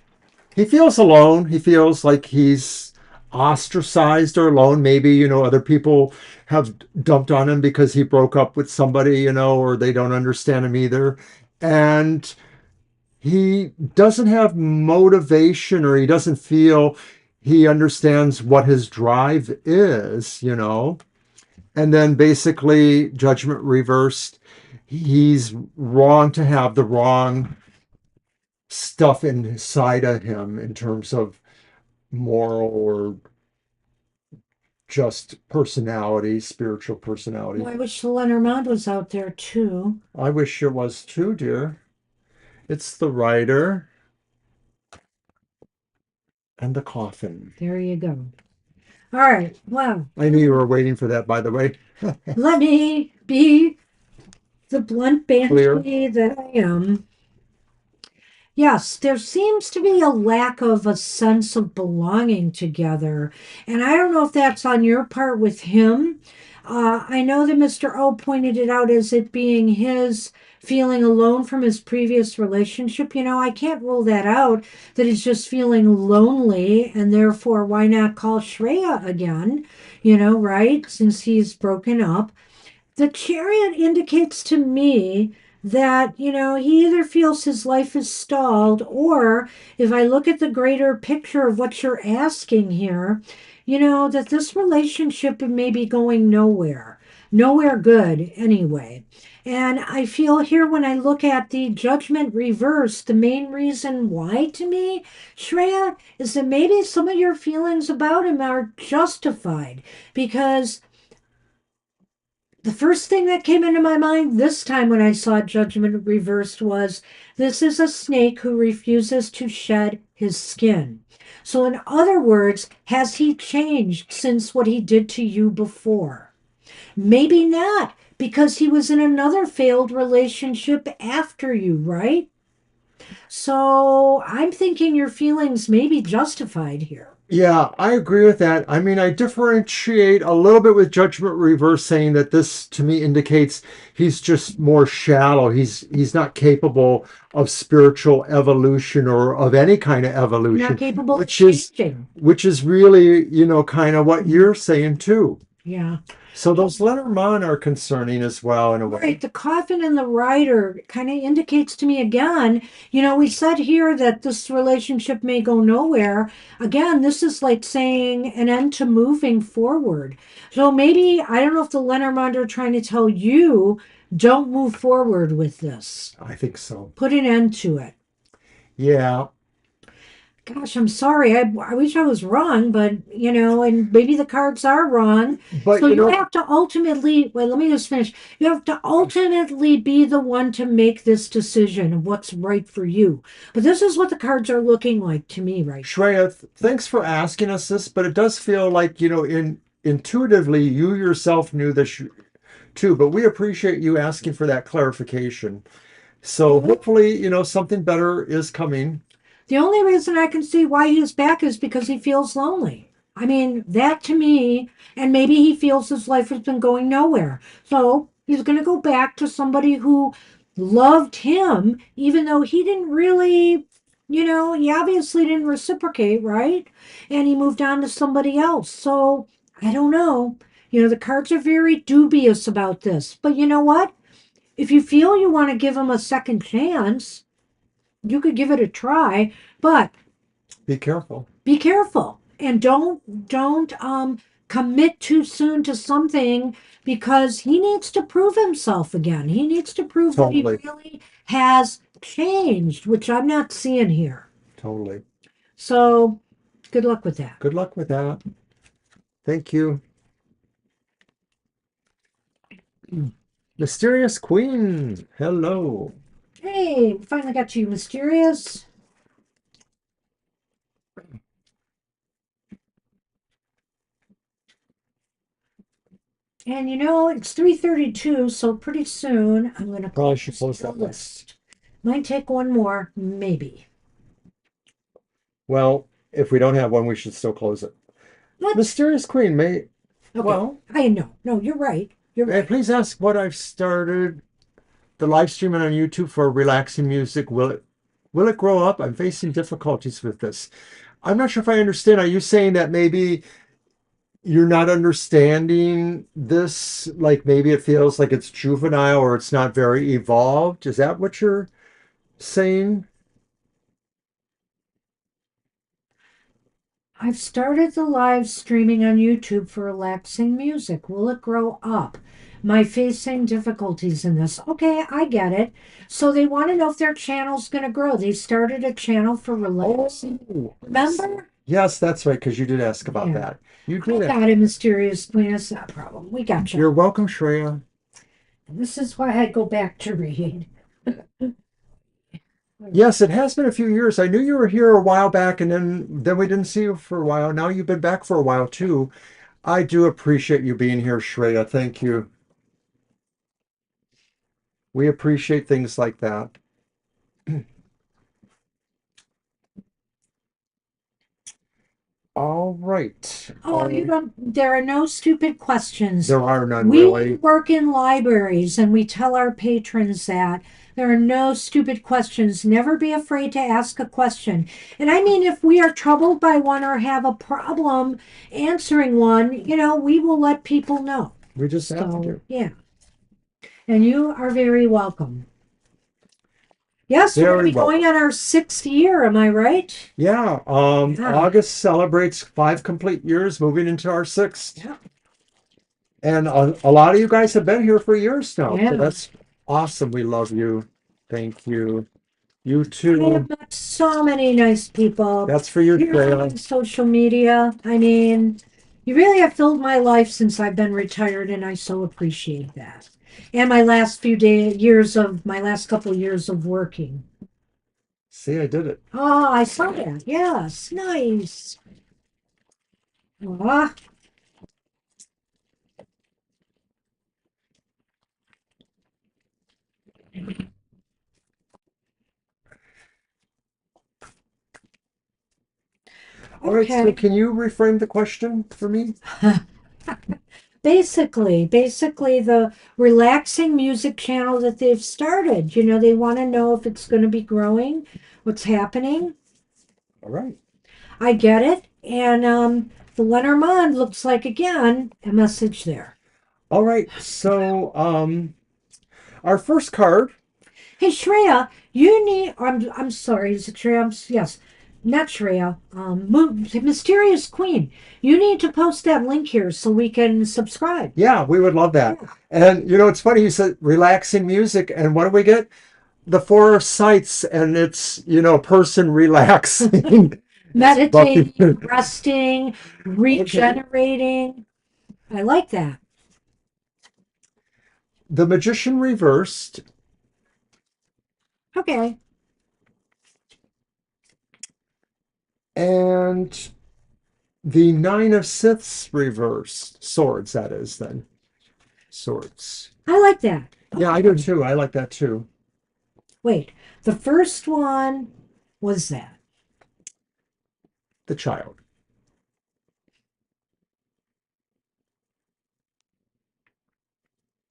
he feels alone. He feels like he's ostracized or alone. Maybe, other people have dumped on him because he broke up with somebody, or they don't understand him either. And he doesn't have motivation, or he doesn't feel he understands what his drive is. And then basically, judgment reversed. He's wrong to have the wrong stuff inside of him in terms of moral or just personality, spiritual Well, personality. I wish the Lenormand was out there too. I wish it was too, dear. It's the writer and the coffin. There you go. All right. Well, I knew you were waiting for that, by the way. let me be the blunt Clear. banshee that I am. Yes, there seems to be a lack of a sense of belonging together. And I don't know if that's on your part with him. I know that Mr. O pointed it out as it being his feeling alone from his previous relationship. I can't rule that out, that he's just feeling lonely, and therefore, why not call Shreya again? Right? Since he's broken up. The chariot indicates to me that, he either feels his life is stalled, or if I look at the greater picture of what you're asking here, that this relationship may be going nowhere, nowhere good anyway. And I feel here when I look at the judgment reverse, the main reason why to me, Shreya, is that maybe some of your feelings about him are justified because the first thing that came into my mind this time when I saw Judgment reversed was this is a snake who refuses to shed his skin. So, in other words, has he changed since what he did to you before? Maybe not, because he was in another failed relationship after you, right? So, I'm thinking your feelings may be justified here. Yeah, I agree with that. I mean, I differentiate a little bit with Judgment Reverse, saying that this to me indicates he's just more shallow. He's not capable of spiritual evolution or of any kind of Not evolution, capable of which is changing. which is really, kind of what you're saying too. Yeah. So those Lenormand are concerning as well in a way. Right, the coffin and the rider kind of indicates to me again, we said here that this relationship may go nowhere. Again, this is like saying an end to moving forward. So maybe, I don't know if the Lenormand are trying to tell you, don't move forward with this. I think so. Put an end to it. Yeah, Gosh, I'm sorry. I wish I was wrong, but and maybe the cards are wrong. but So you have to ultimately, well, let me just finish. You have to ultimately be the one to make this decision of what's right for you. But this is what the cards are looking like to me right Shreya, thanks for asking us this, but it does feel like, intuitively you yourself knew this too, but we appreciate you asking for that clarification. So now. hopefully, something better is coming. The only reason I can see why he's back is because he feels lonely. I mean, that to me, and maybe he feels his life has been going nowhere. So he's going to go back to somebody who loved him, even though he didn't really, he obviously didn't reciprocate, right? And he moved on to somebody else. So I don't know. The cards are very dubious about this. But you know what? If you feel you want to give him a second chance, you could give it a try, but Be careful. be careful and don't commit too soon to something because he needs to prove himself again. He needs to prove that he Totally. really has changed, which I'm not seeing here. Totally. So good luck with that. Good luck with that. Thank you. Mysterious Queen. Hello. Hey, we finally got you, mysterious. And it's 3:32, so pretty soon I'm going to Probably should close close the that list. list. Might take one more, maybe. Well, if we don't have one, we should still close it. What? Mysterious Queen, Okay. well, I know. No, you're right. You're may I right. please ask what I've started the live streaming on YouTube for relaxing music. Will it grow up? I'm facing difficulties with this. I'm not sure if I understand. Are you saying that maybe you're not understanding this? Like maybe it feels like it's juvenile or it's not very evolved? Is that what you're saying? I've started the live streaming on YouTube for relaxing music. Will it grow up? My facing difficulties in this. Okay, I get it. So they want to know if their channel's going to grow. They started a channel for relaxing. Oh, Remember? yes, that's right, because you did ask about Yeah. that. You I did. got it, Mysterious Queen. It's not a problem. We got you. You're welcome, Shreya. This is why I go back to read. Yes, it has been a few years. I knew you were here a while back, and then we didn't see you for a while. Now you've been back for a while too. I do appreciate you being here, Shreya. Thank you. We appreciate things like that. All right. Oh, you don't, there are no stupid questions. There are none We really. work in libraries and we tell our patrons that there are no stupid questions. Never be afraid to ask a question. And I mean, if we are troubled by one or have a problem answering one, we will let people know. We just have So, to. yeah. And you are very welcome. Yes, we're going to Very be going welcome. on our 6th year. Am I right? Yeah, Yeah. August celebrates 5 complete years, moving into our sixth. Yeah. And a lot of you guys have been here for years now, so Yeah. that's awesome. We love you. Thank you. You I have too. met so many nice people That's for you, here Shreya. on social media. I mean, you really have filled my life since I've been retired, and I so appreciate that. And my last years of my last couple years of working. See, I did it. Oh, I saw that. Yes, nice. Ah, All right, so Okay. can you reframe the question for me? Basically, the relaxing music channel that they've started. You know, they want to know if it's going to be growing, what's happening. All right. I get it. And the Lenormand looks like, again, a message there. All right. So, our first card. Hey, Shreya, you need. I'm sorry, is it Shreya? Yes, not Shreya. Mysterious Queen. You need to post that link here so we can subscribe. Yeah, we would love that. Yeah. And it's funny, you said relaxing music, and what do we get? The four sights, and it's, person relaxing. But Meditating, resting, okay. regenerating. I like that. The Magician reversed, Okay. and the Nine of Siths reversed. Swords, that is, then. Swords. I like that. Yeah, I do Okay. too. I like that too. Wait. The first one was that. The Child.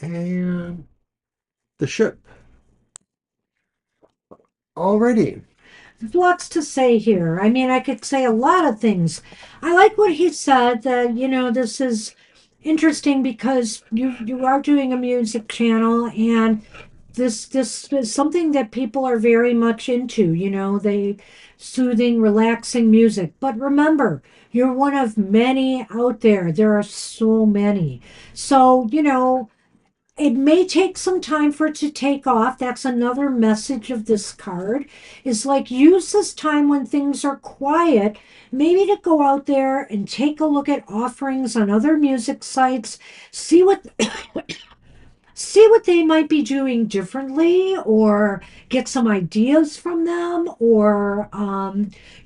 And the Ship. Alrighty. There's lots to say here. I mean, I could say a lot of things. I like what he said that, this is interesting because you are doing a music channel and this is something that people are very much into, they soothing, relaxing music. But remember, you're one of many out there. There are so many. So, it may take some time for it to take off. That's another message of this card. Is like use this time when things are quiet, maybe to go out there and take a look at offerings on other music sites, see what see what they might be doing differently or get some ideas from them or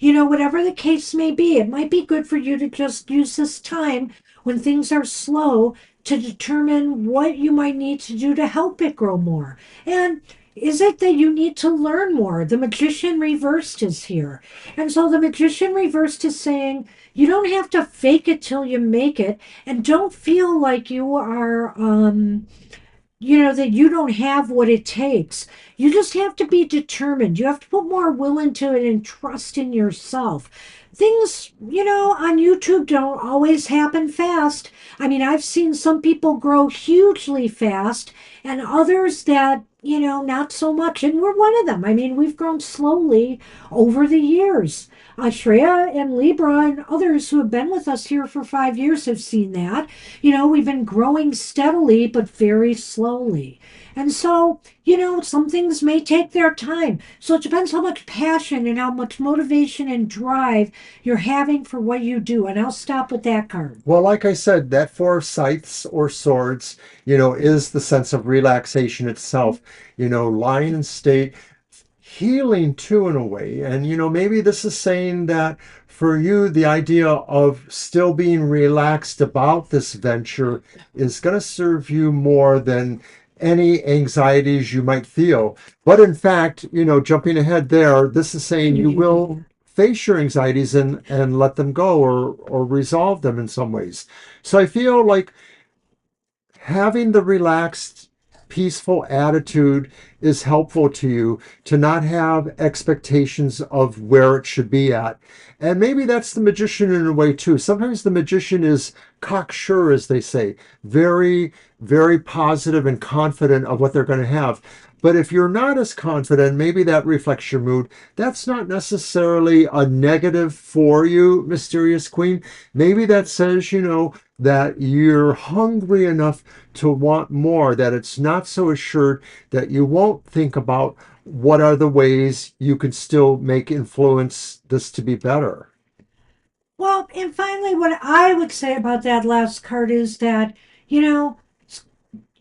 whatever the case may be. It might be good for you to just use this time when things are slow to determine what you might need to do to help it grow more. And is it that you need to learn more? The magician reversed is here. And so the magician reversed is saying you don't have to fake it till you make it, and don't feel like you are that you don't have what it takes. You just have to be determined. You have to put more will into it and trust in yourself. Things, on YouTube don't always happen fast. I mean, I've seen some people grow hugely fast and others that, not so much. And we're one of them. I mean, we've grown slowly over the years. Shreya and Libra and others who have been with us here for 5 years have seen that. We've been growing steadily, but very slowly. And so, some things may take their time. So it depends how much passion and how much motivation and drive you're having for what you do. And I'll stop with that card. Well, like I said, that four scythes or swords, is the sense of relaxation itself. Lying in state, healing too, in a way. And, maybe this is saying that for you, the idea of still being relaxed about this venture is going to serve you more than any anxieties you might feel. But in fact, jumping ahead there, this is saying you will face your anxieties and let them go or resolve them in some ways. So I feel like having the relaxed, peaceful attitude is helpful to you to not have expectations of where it should be at. And maybe that's the magician in a way too. Sometimes the magician is cocksure, as they say, very, very positive and confident of what they're going to have. But if you're not as confident, maybe that reflects your mood. That's not necessarily a negative for you, Mysterious Queen. Maybe that says, that you're hungry enough to want more, that it's not so assured that you won't think about what are the ways you can still make influence this to be better. Well, and finally, what I would say about that last card is that, you know,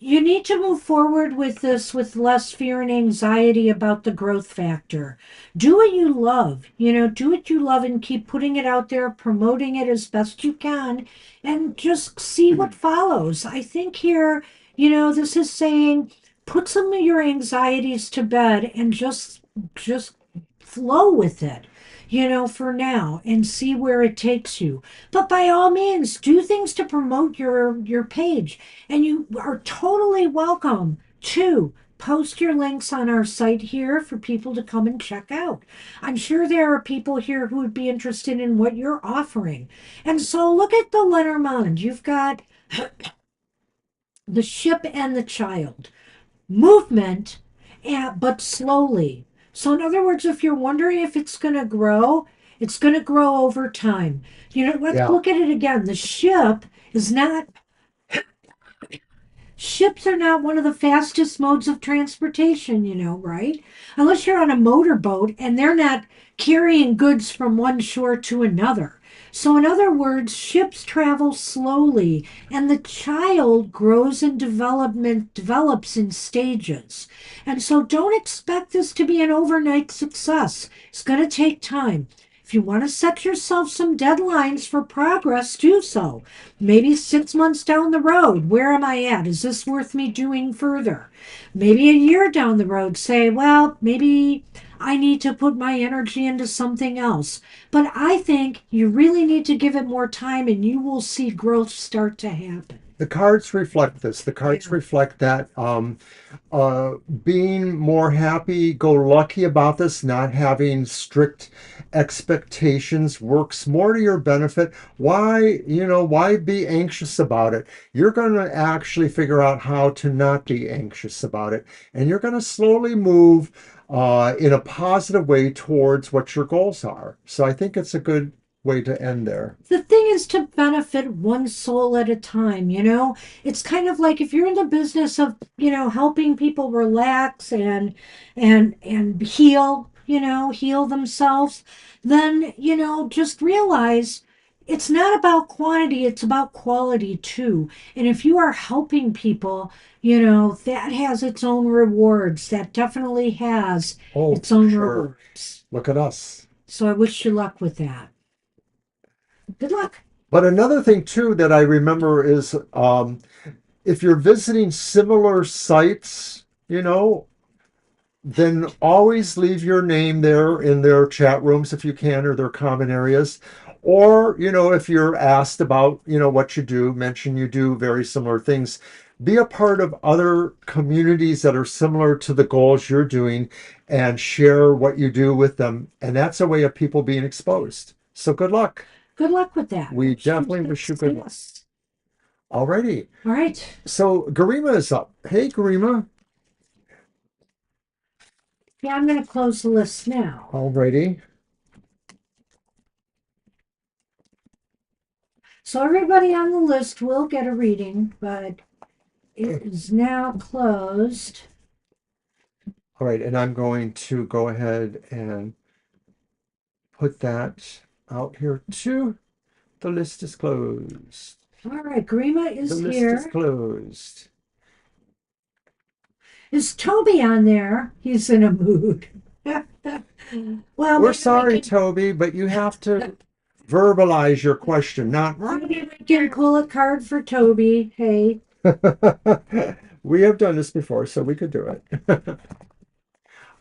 you need to move forward with this with less fear and anxiety about the growth factor. Do what you love, do what you love and keep putting it out there, promoting it as best you can, and just see what follows. I think here, this is saying put some of your anxieties to bed and just flow with it. for now and see where it takes you. But by all means, do things to promote your page. And you are totally welcome to post your links on our site here for people to come and check out. I'm sure there are people here who would be interested in what you're offering. And so look at the Lenormand. You've got the ship and the child movement, but slowly. So, in other words, if you're wondering if it's going to grow over time. Let's Yeah. look at it again. The ship is not Ships are not one of the fastest modes of transportation, right? Unless you're on a motorboat and they're not carrying goods from one shore to another. So, in other words, ships travel slowly and the child grows in develops in stages. And so, don't expect this to be an overnight success. It's going to take time. If you want to set yourself some deadlines for progress, do so. Maybe 6 months down the road, where am I at? Is this worth me doing further? Maybe a year down the road, say, well, maybe I need to put my energy into something else. But I think you really need to give it more time and you will see growth start to happen. The cards reflect this. The cards Yeah. reflect that uh, being more happy-go-lucky about this, not having strict expectations works more to your benefit. Why be anxious about it? You're going to actually figure out how to not be anxious about it, and you're going to slowly move in a positive way towards what your goals are. So I think it's a good way to end there. The thing is to benefit one soul at a time. It's kind of like if you're in the business of helping people relax and heal themselves, then just realize it's not about quantity, it's about quality too. And if you are helping people, that has its own rewards. That definitely has Oh, its own sure. rewards. Look at us. So I wish you luck with that. Good luck. But another thing too that I remember is if you're visiting similar sites, then always leave your name there in their chat rooms if you can, or their common areas. Or, if you're asked about, what you do, mention you do very similar things. Be a part of other communities that are similar to the goals you're doing and share what you do with them. And that's a way of people being exposed. So good luck. Good luck with that. We definitely wish you good luck. Yes. Alrighty. All right. So Garima is up. Hey, Garima. Yeah, I'm going to close the list now. Alrighty. So everybody on the list will get a reading, but it is now closed. All right, and I'm going to go ahead and put that out here too. The list is closed. All right, Grima The is list is here. closed. Is Toby on there? He's in a mood. Well, We're maybe we sorry, can Toby, but you have to verbalize your question, not. maybe we can pull a card for Toby. Hey. We have done this before, so we could do it.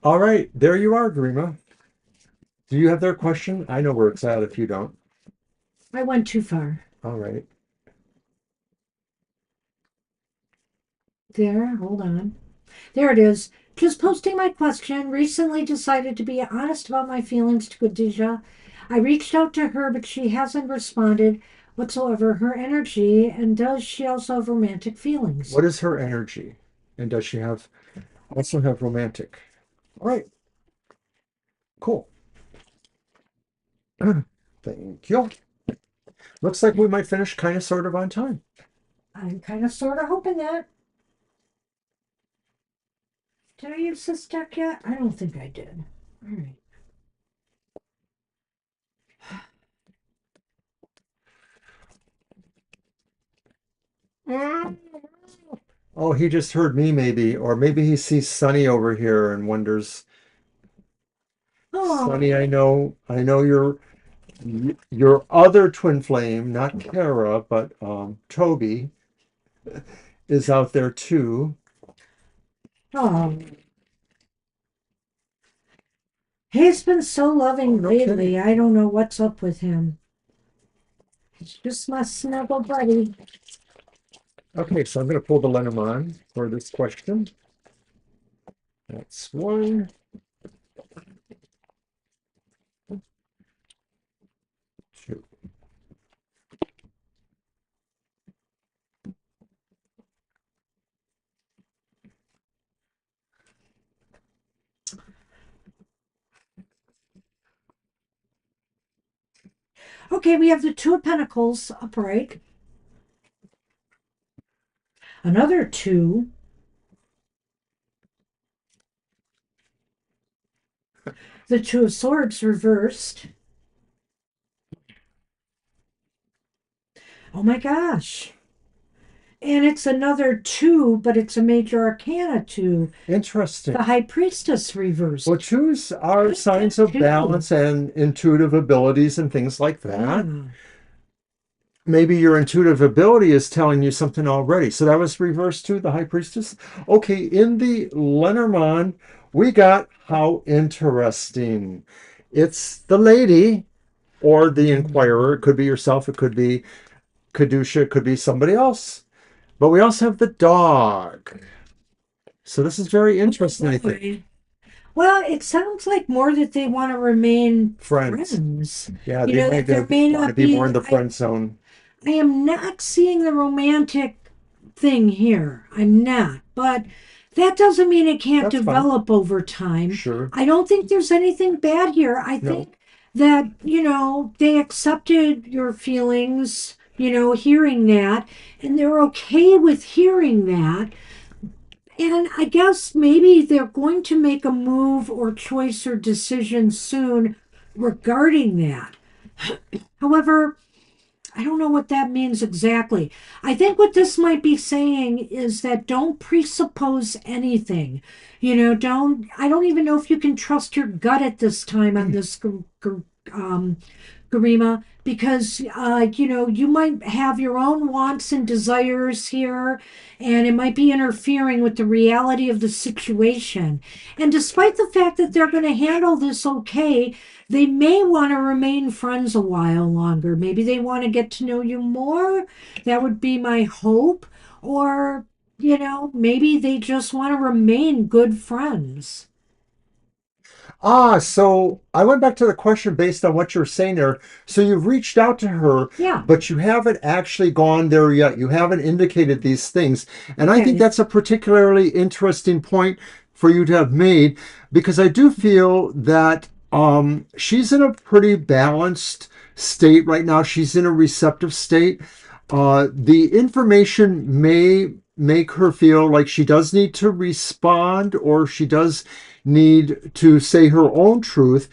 All right, there you are, Grima. Do you have their question? I know where it's at if you don't. I went too far. All right. There, hold on. There it is. Just posting my question. Recently decided to be honest about my feelings to Khadijah. I reached out to her, but she hasn't responded whatsoever. Her energy, and does she also have romantic feelings? What is her energy? And does she also have romantic? All right, cool. Thank you. Looks like we might finish kind of sort of on time. I'm kind of sort of hoping that. Did I use this deck yet? I don't think I did. All right. Oh, he just heard me maybe, or maybe he sees Sunny over here and wonders, Oh, Sunny, I know your other twin flame, not Kara, but Toby is out there too. oh. He's been so Oh, loving no lately. kidding. I don't know what's up with him. He's just my snuggle buddy. Okay, so I'm going to pull the Lenormand for this question. That's one. Two. Okay, we have the Two of Pentacles upright. Another two. The Two of Swords reversed. Oh my gosh. And it's another two, but it's a major arcana two. The Interesting. High Priestess Well, reversed. twos are Like that signs of too. balance and intuitive abilities and things like that. Yeah. Maybe your intuitive ability is telling you something already. So that was reversed too, the High Priestess. Okay, in the Lenormand, we got how interesting. It's the lady or the inquirer. It could be yourself, it could be Kadusha, it could be somebody else. But we also have the dog. So this is very interesting, I think. Boy. Well, it sounds like more that they want to remain Friends. friends. Yeah, You they know, might that there may want to not be more be, in the friend zone. I am not seeing the romantic thing here. I'm not. But that doesn't mean it can't That's fine. develop over time. Sure. I don't think there's anything bad here. I No. think that, they accepted your feelings, hearing that, and they're okay with hearing that. And I guess maybe they're going to make a move or choice or decision soon regarding that. However, I don't know what that means exactly. I think what this might be saying is that don't presuppose anything. I don't even know if you can trust your gut at this time on this um, Garima, because you might have your own wants and desires here, and it might be interfering with the reality of the situation. And despite the fact that they're going to handle this okay, they may want to remain friends a while longer. Maybe they want to get to know you more. That would be my hope. Or, maybe they just want to remain good friends. Ah, so I went back to the question based on what you're saying there. So you've reached out to her, Yeah. but you haven't actually gone there yet. You haven't indicated these things. And I think Okay. that's a particularly interesting point for you to have made because I do feel that she's in a pretty balanced state right now. She's in a receptive state. The information may make her feel like she does need to respond or she does need to say her own truth.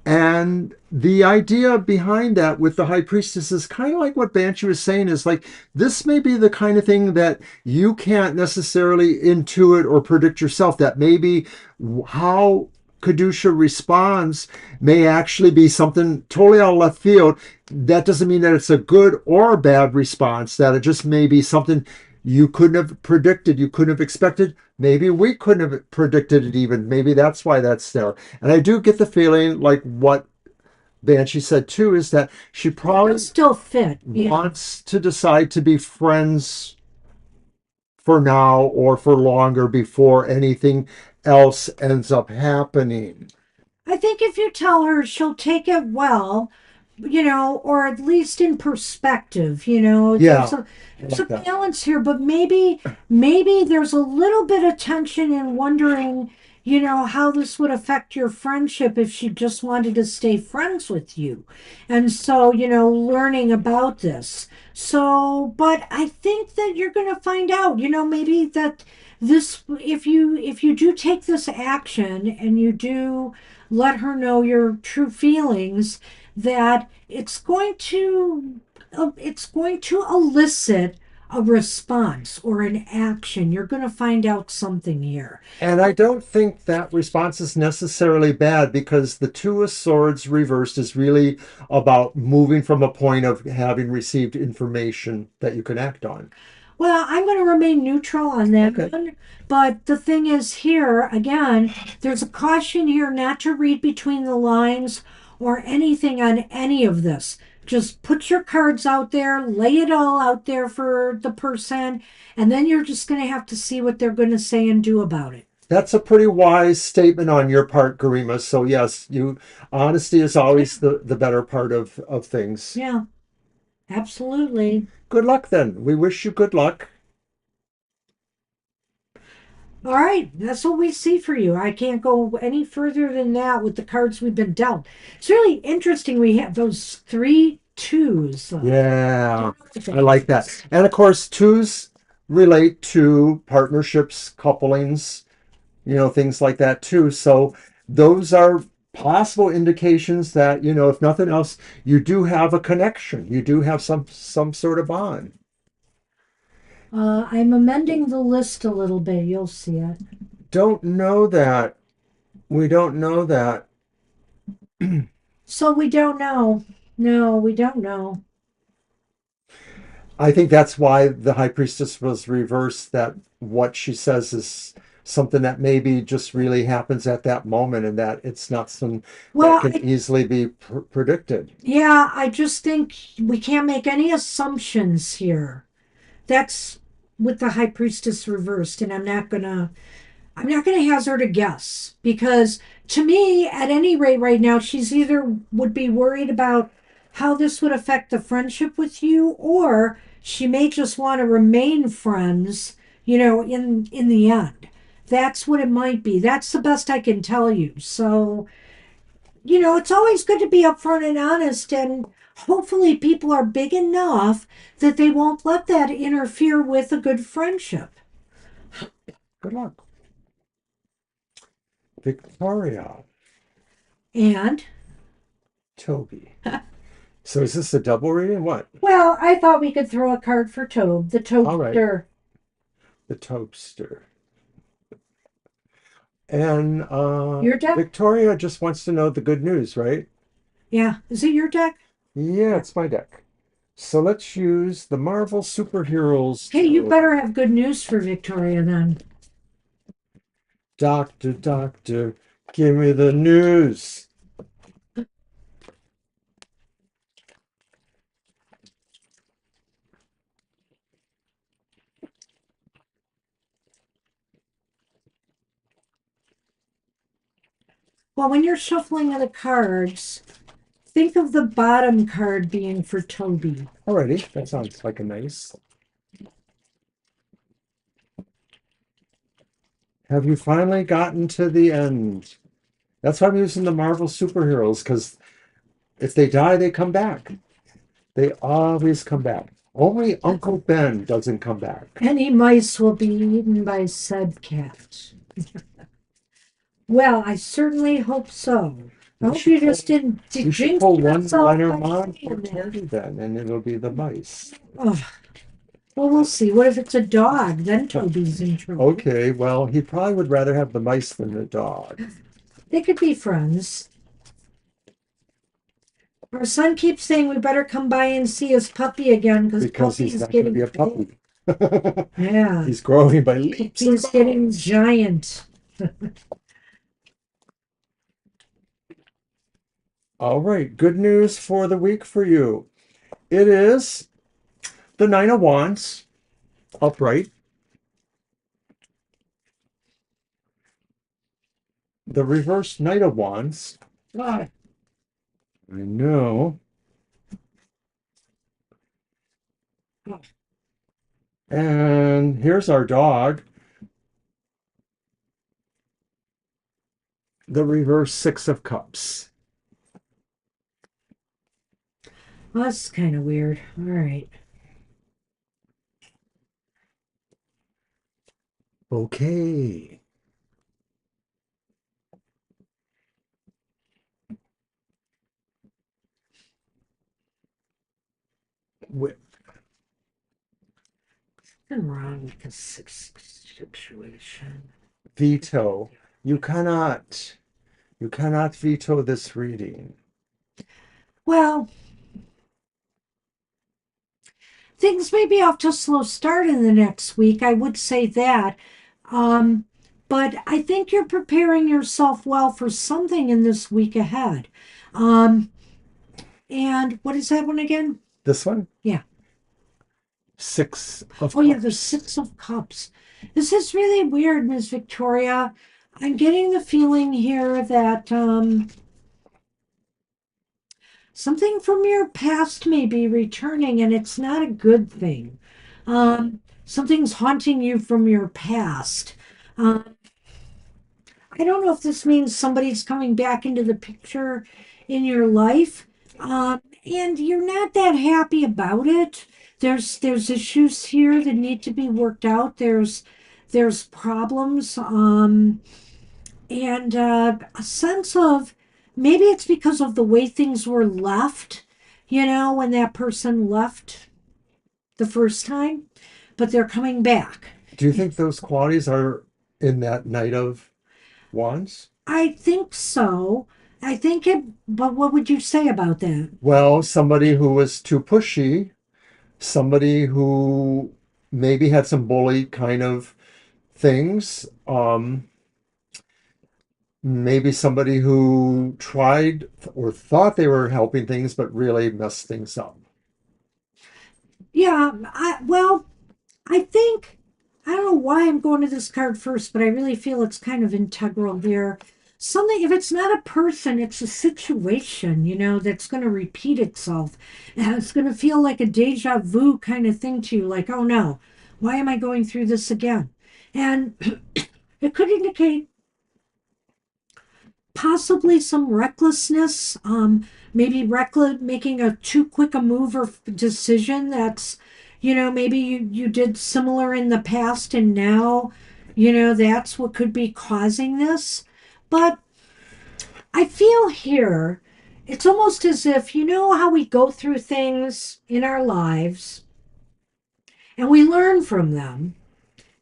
And the idea behind that with the high priestess is kind of like what Banshee was saying is like, this may be the kind of thing that you can't necessarily intuit or predict yourself. That maybe how Kadusha responds may actually be something totally out of left field. That doesn't mean that it's a good or a bad response, that it just may be something you couldn't have predicted, you couldn't have expected. Maybe we couldn't have predicted it even. Maybe that's why that's there. And I do get the feeling like what Banshee said too is that she They'll probably still fit. Yeah. wants to decide to be friends for now or for longer before anything else ends up happening. I think if you tell her, she'll take it well, or at least in perspective. There's Yeah, a I there's a like that. balance here, but maybe there's a little bit of tension in wondering, how this would affect your friendship if she just wanted to stay friends with you. And so, learning about this. So, but I think that you're going to find out, maybe that this if you do take this action and you do let her know your true feelings, that it's going to elicit a response or an action. You're going to find out something here. And I don't think that response is necessarily bad because the Two of Swords reversed is really about moving from a point of having received information that you can act on. Well, I'm going to remain neutral on that Okay. one. But the thing is, here, again, there's a caution here not to read between the lines or anything on any of this. Just put your cards out there, lay it all out there for the person, and then you're just going to have to see what they're going to say and do about it. That's a pretty wise statement on your part, Garima. So yes, you honesty is always the better part of things. Yeah, absolutely. Good luck then. We wish you good luck. All right, that's what we see for you. I can't go any further than that with the cards we've been dealt. It's really interesting. We have those three twos. Yeah, I like that. And of course, twos relate to partnerships, couplings, things like that too. So those are possible indications that, if nothing else, you do have a connection. You do have some sort of bond. I'm amending the list a little bit. You'll see it. Don't know that. We don't know that. So we don't know. No, we don't know. I think that's why the high priestess was reversed, that what she says is something that maybe just really happens at that moment and that it's not some that Well, can easily be predicted. yeah, I just think we can't make any assumptions here. That's with the high priestess reversed, and I'm not gonna hazard a guess because to me, at any rate, right now, she's either would be worried about how this would affect the friendship with you, or she may just want to remain friends, in the end. That's what it might be. That's the best I can tell you. So, it's always good to be upfront and honest, and hopefully people are big enough that they won't let that interfere with a good friendship. Good luck. Victoria, And Toby. So is this a double reading? What? well, I thought we could throw a card for Tobe, the All right, Tobster. the toaster. And Your deck? Victoria just wants to know the good news, right? Yeah. Is it your deck? Yeah, it's my deck. So let's use the Marvel Superheroes Okay, you Tarot. better have good news for Victoria then. Doctor, doctor, give me the news. Well, when you're shuffling the cards, think of the bottom card being for Toby. Alrighty, that sounds like a nice. Have you finally gotten to the end? That's why I'm using the Marvel superheroes, because if they die, they come back. They always come back. Only Uncle Ben doesn't come back. Any mice will be eaten by said cat. Well, I certainly hope so. I You hope should you pull, just didn't you should jinx pull one yourself by Lenormand for saying that. Tori then, and it'll be the mice. Oh, well, we'll see. What if it's a dog? Then Toby's in trouble. Okay, well, he probably would rather have the mice than the dog They could be friends. Our son keeps saying we better come by and see his puppy again because because puppy he's is not going to be getting a big. puppy. Yeah, He's growing by leaps and he's getting bounds. giant. All right, good news for the week for you. It is the Nine of Wands upright, the reverse Knight of Wands. Ah, I know. And here's our dog, the reverse Six of Cups. Well, that's kind of weird. All right. Okay. With Nothing wrong with this situation. veto. You cannot veto this reading. Well, things may be off to a slow start in the next week. I would say that. Um, but I think you're preparing yourself well for something in this week ahead. Um, and what is that one again? This one, Yeah. Six of Oh, yeah, the Cups. Six of Cups. This is really weird, Miss Victoria. I'm getting the feeling here that something from your past may be returning, and it's not a good thing. Something's haunting you from your past. Um, I don't know if this means somebody's coming back into the picture in your life, and you're not that happy about it. There's issues here that need to be worked out. There's problems, and a sense of maybe it's because of the way things were left. You know, when that person left the first time, but they're coming back. Do you think those qualities are in that Knight of Wands? I think so. I think it, but what would you say about that? Well, somebody who was too pushy, somebody who maybe had some bully kind of things, maybe somebody who tried or thought they were helping things but really messed things up. Yeah, well, I think, I don't know why I'm going to this card first, but I really feel it's kind of integral here. Something, if it's not a person, it's a situation, that's going to repeat itself. And it's going to feel like a deja vu kind of thing to you, like, oh no, why am I going through this again? And it could indicate possibly some recklessness, maybe reckless, making a too quick a move or decision that's, maybe you did similar in the past and now, that's what could be causing this. But I feel here, it's almost as if, how we go through things in our lives and we learn from them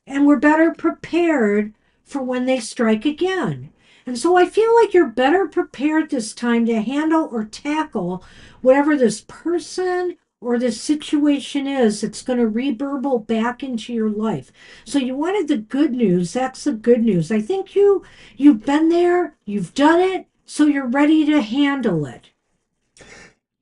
and we're better prepared for when they strike again. And so I feel like you're better prepared this time to handle or tackle whatever this person or this situation is that's going to reverberate back into your life. So you wanted the good news. That's the good news. I think you've been there, you've done it, so you're ready to handle it.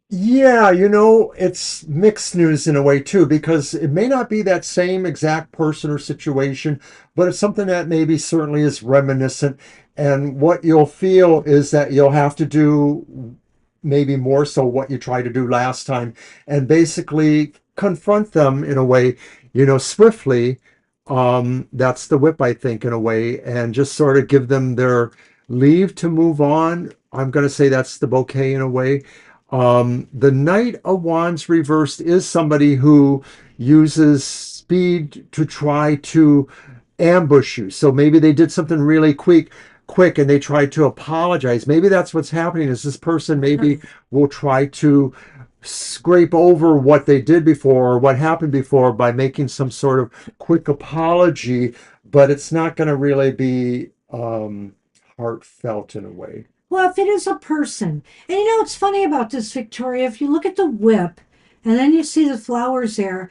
Yeah, it's mixed news in a way too, because it may not be that same exact person or situation, but it's something that maybe certainly is reminiscent. And what you'll feel is that you'll have to do maybe more so what you tried to do last time and basically confront them in a way, swiftly. That's the whip, I think, in a way, and just sort of give them their leave to move on. I'm going to say that's the bouquet in a way. The Knight of Wands reversed is somebody who uses speed to try to ambush you. So maybe they did something really quick and they tried to apologize. Maybe that's what's happening is this person maybe will try to scrape over what they did before or what happened before by making some sort of quick apology, but it's not going to really be heartfelt in a way. Well, if it is a person, and what's funny about this, Victoria, if you look at the whip and then you see the flowers there,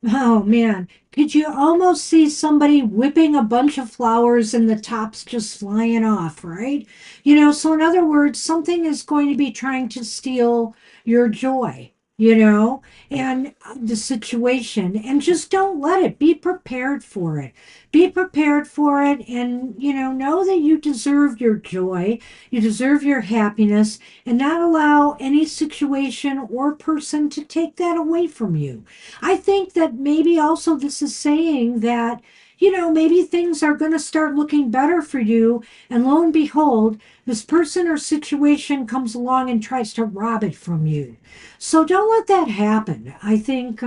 oh man, could you almost see somebody whipping a bunch of flowers and the tops just flying off, right? So in other words, something is going to be trying to steal your joy, and the situation, and just don't let it. Be prepared for it. Be prepared for it, and, know that you deserve your joy, you deserve your happiness, and not allow any situation or person to take that away from you. I think that maybe also this is saying that, maybe things are going to start looking better for you. And lo and behold, this person or situation comes along and tries to rob it from you. So don't let that happen. I think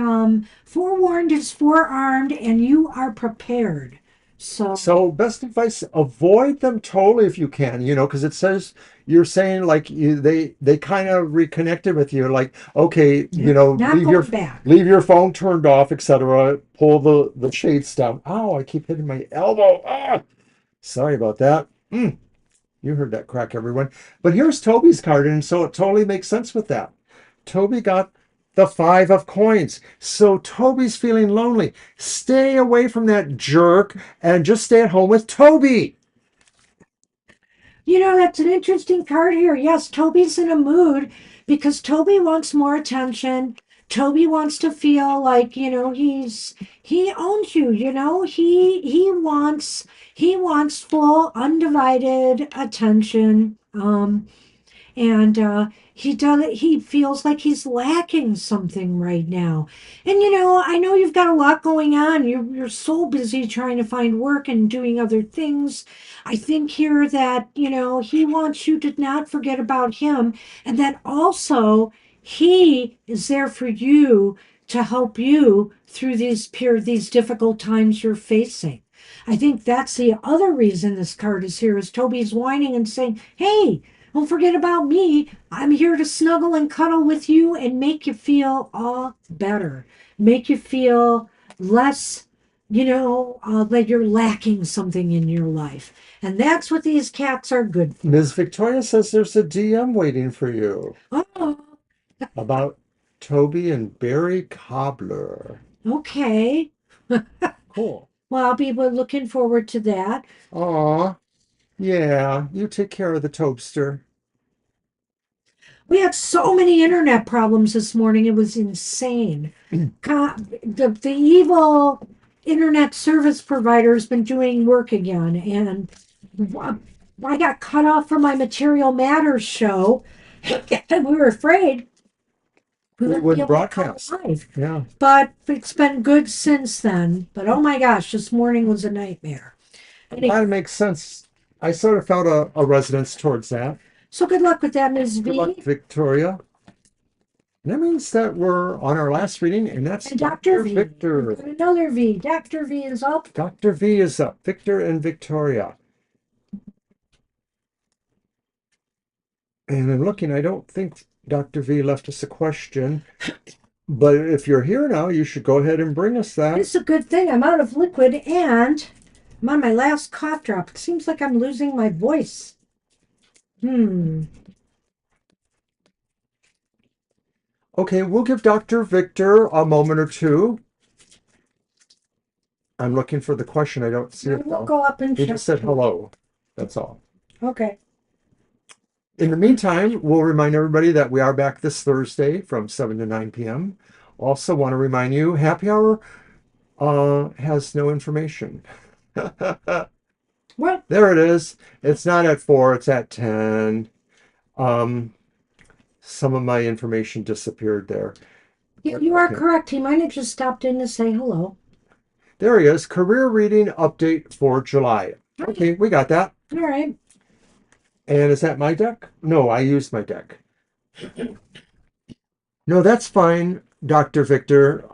forewarned is forearmed, and you are prepared. So, So best advice, avoid them totally if you can, because it says you're saying like they kind of reconnected with you, like, okay, yeah, not going back. leave your phone turned off, etc. Pull the shades down. Oh, I keep hitting my elbow. Ah, sorry about that. You heard that crack, everyone. But here's Toby's card, and so it totally makes sense with that. Toby got the 5 of coins. So Toby's feeling lonely. Stay away from that jerk and just stay at home with Toby. That's an interesting card here. Yes, Toby's in a mood because Toby wants more attention. Toby wants to feel like, he owns you, he wants full undivided attention. And he feels like he's lacking something right now. And I know you've got a lot going on. You're so busy trying to find work and doing other things. I think here that he wants you to not forget about him, and that also he is there for you to help you through these difficult times you're facing. I think that's the other reason this card is here, is Toby's whining and saying, hey, don't forget about me. I'm here to snuggle and cuddle with you and make you feel all better. Make you feel less, like you're lacking something in your life. And that's what these cats are good for. Ms. Victoria says there's a DM waiting for you Oh, about Toby and Barry Cobbler. okay. Cool. Well, I'll be looking forward to that. Aw, yeah, you take care of the toaster. We had so many internet problems this morning. It was insane. The evil internet service provider has been doing work again, and I got cut off from my Material Matters show. We were afraid we We wouldn't be would able to come broadcast. live, Yeah. but it's been good since then. But oh my gosh, this morning was a nightmare. Anyway, That makes sense. I sort of felt a resonance towards that. so good luck with that, Ms. Good luck, V Victoria. That means that we're on our last reading, and that's and Dr. Dr. V. Victor. We've got another V. Dr. V is up. Dr. V is up. Victor and Victoria. And I'm looking, I don't think Dr. V left us a question, but if you're here now, you should go ahead and bring us that. It's a good thing I'm out of liquid and I'm on my last cough drop. It seems like I'm losing my voice. Okay, we'll give Dr. Victor a moment or two. I'm looking for the question. I don't see it We'll though. go up and He check. just said hello. That's all. Okay. In the meantime, we'll remind everybody that we are back this Thursday from 7 to 9 p.m. Also want to remind you, happy hour has no information. What? There it is. It's not at 4, it's at 10. Some of my information disappeared there. You are Okay. correct. He might have just stopped in to say hello. There he is. Career reading update for July. Okay, we got that. All right. And is that my deck? No, I used my deck. No, that's fine, Dr. Victor.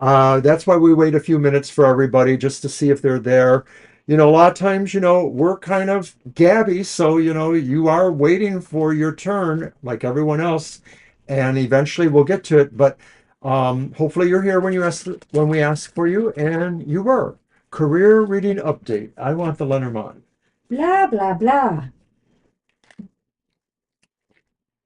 That's why we wait a few minutes for everybody just to see if they're there. A lot of times, we're kind of gabby, so, you are waiting for your turn like everyone else, and eventually we'll get to it. But hopefully you're here when we ask for you, and you were. Career reading update. I want the Lenormand. Blah, blah, blah.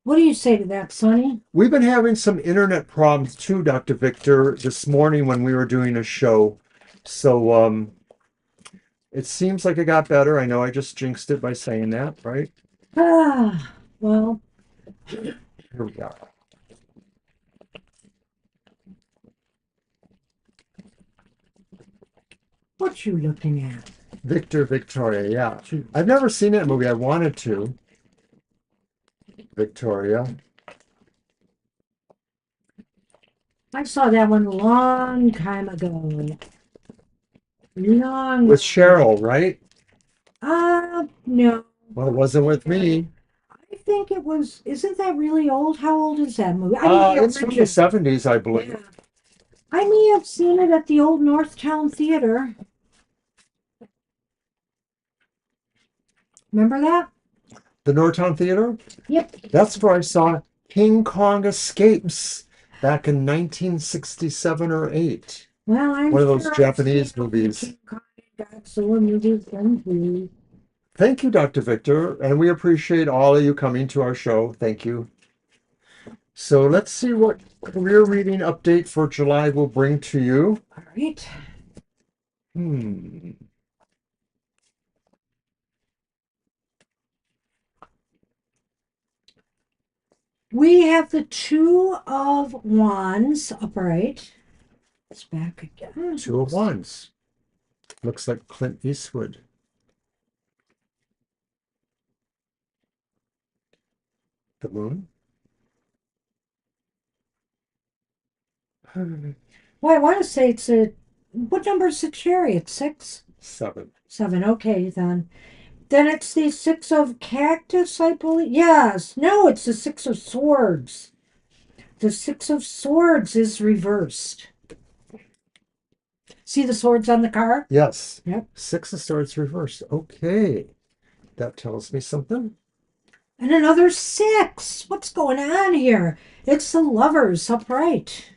What do you say to that, Sonny? We've been having some internet problems too, Dr. Victor, this morning when we were doing a show. So it seems like it got better. I know I just jinxed it by saying that, right? Well. Here we are. What you looking at? Victor, Victoria, yeah. I've never seen that movie. I wanted to. Victoria. I saw that one a long time ago. Long. With Cheryl, right? No. Well, it wasn't with me. I think it was. Isn't that really old? How old is that movie? I mean, the It's from the original. 70s, I believe. Yeah. I may have seen it at the old Northtown Theater. Remember that? The Northtown Theater? Yep. That's where I saw King Kong Escapes back in 1967 or 8. Well, I'm One of those sure I've Japanese seen movies. King Kong and Godzilla movies and too. Thank you, Dr. Victor, and we appreciate all of you coming to our show. Thank you. So let's see what career reading update for July will bring to you. All right. Hmm. We have the Two of Wands upright. It's back again. Two of Wands. Looks like Clint Eastwood. The Moon. Well, I want to say it's a. What number is the chariot? 6? 7. 7. Okay, then. Then it's the 6 of cactus, I believe. Yes. No, it's the 6 of swords. The 6 of swords is reversed. See the swords on the car? Yes. Yep. 6 of Swords reversed. Okay. That tells me something. And another 6. What's going on here? It's the lovers upright.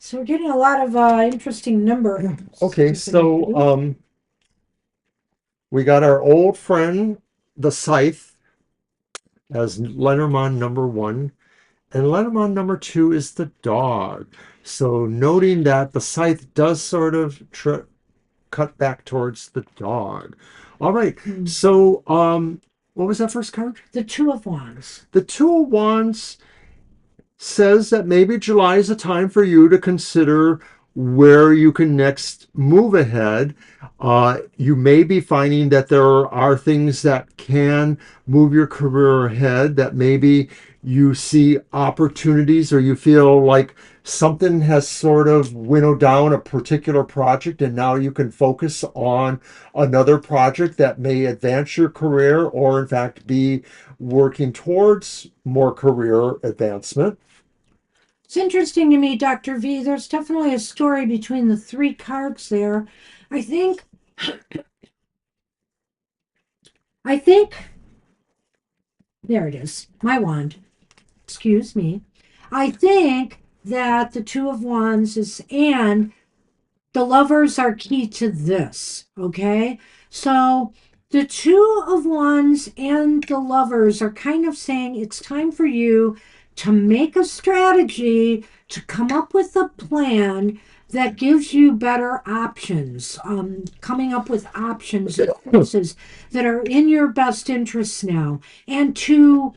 So we're getting a lot of interesting number. Okay, so we got our old friend, the Scythe, as Lenormand number 1. And Lenormand number 2 is the dog. So noting that the Scythe does sort of cut back towards the dog. All right. So what was that first card? The Two of Wands. The Two of Wands says that maybe July is a time for you to consider where you can next move ahead. You may be finding that there are things that can move your career ahead, that maybe you see opportunities or you feel like something has sort of winnowed down a particular project and now you can focus on another project that may advance your career or in fact be working towards more career advancement. It's interesting to me, Dr. V. There's definitely a story between the 3 cards there. I think, I think, there it is, my wand. Excuse me. I think that the Two of Wands is, and the lovers are key to this, okay? So the Two of Wands and the lovers are kind of saying it's time for you to make a strategy, to come up with a plan that gives you better options, coming up with options and choices that are in your best interests now, and to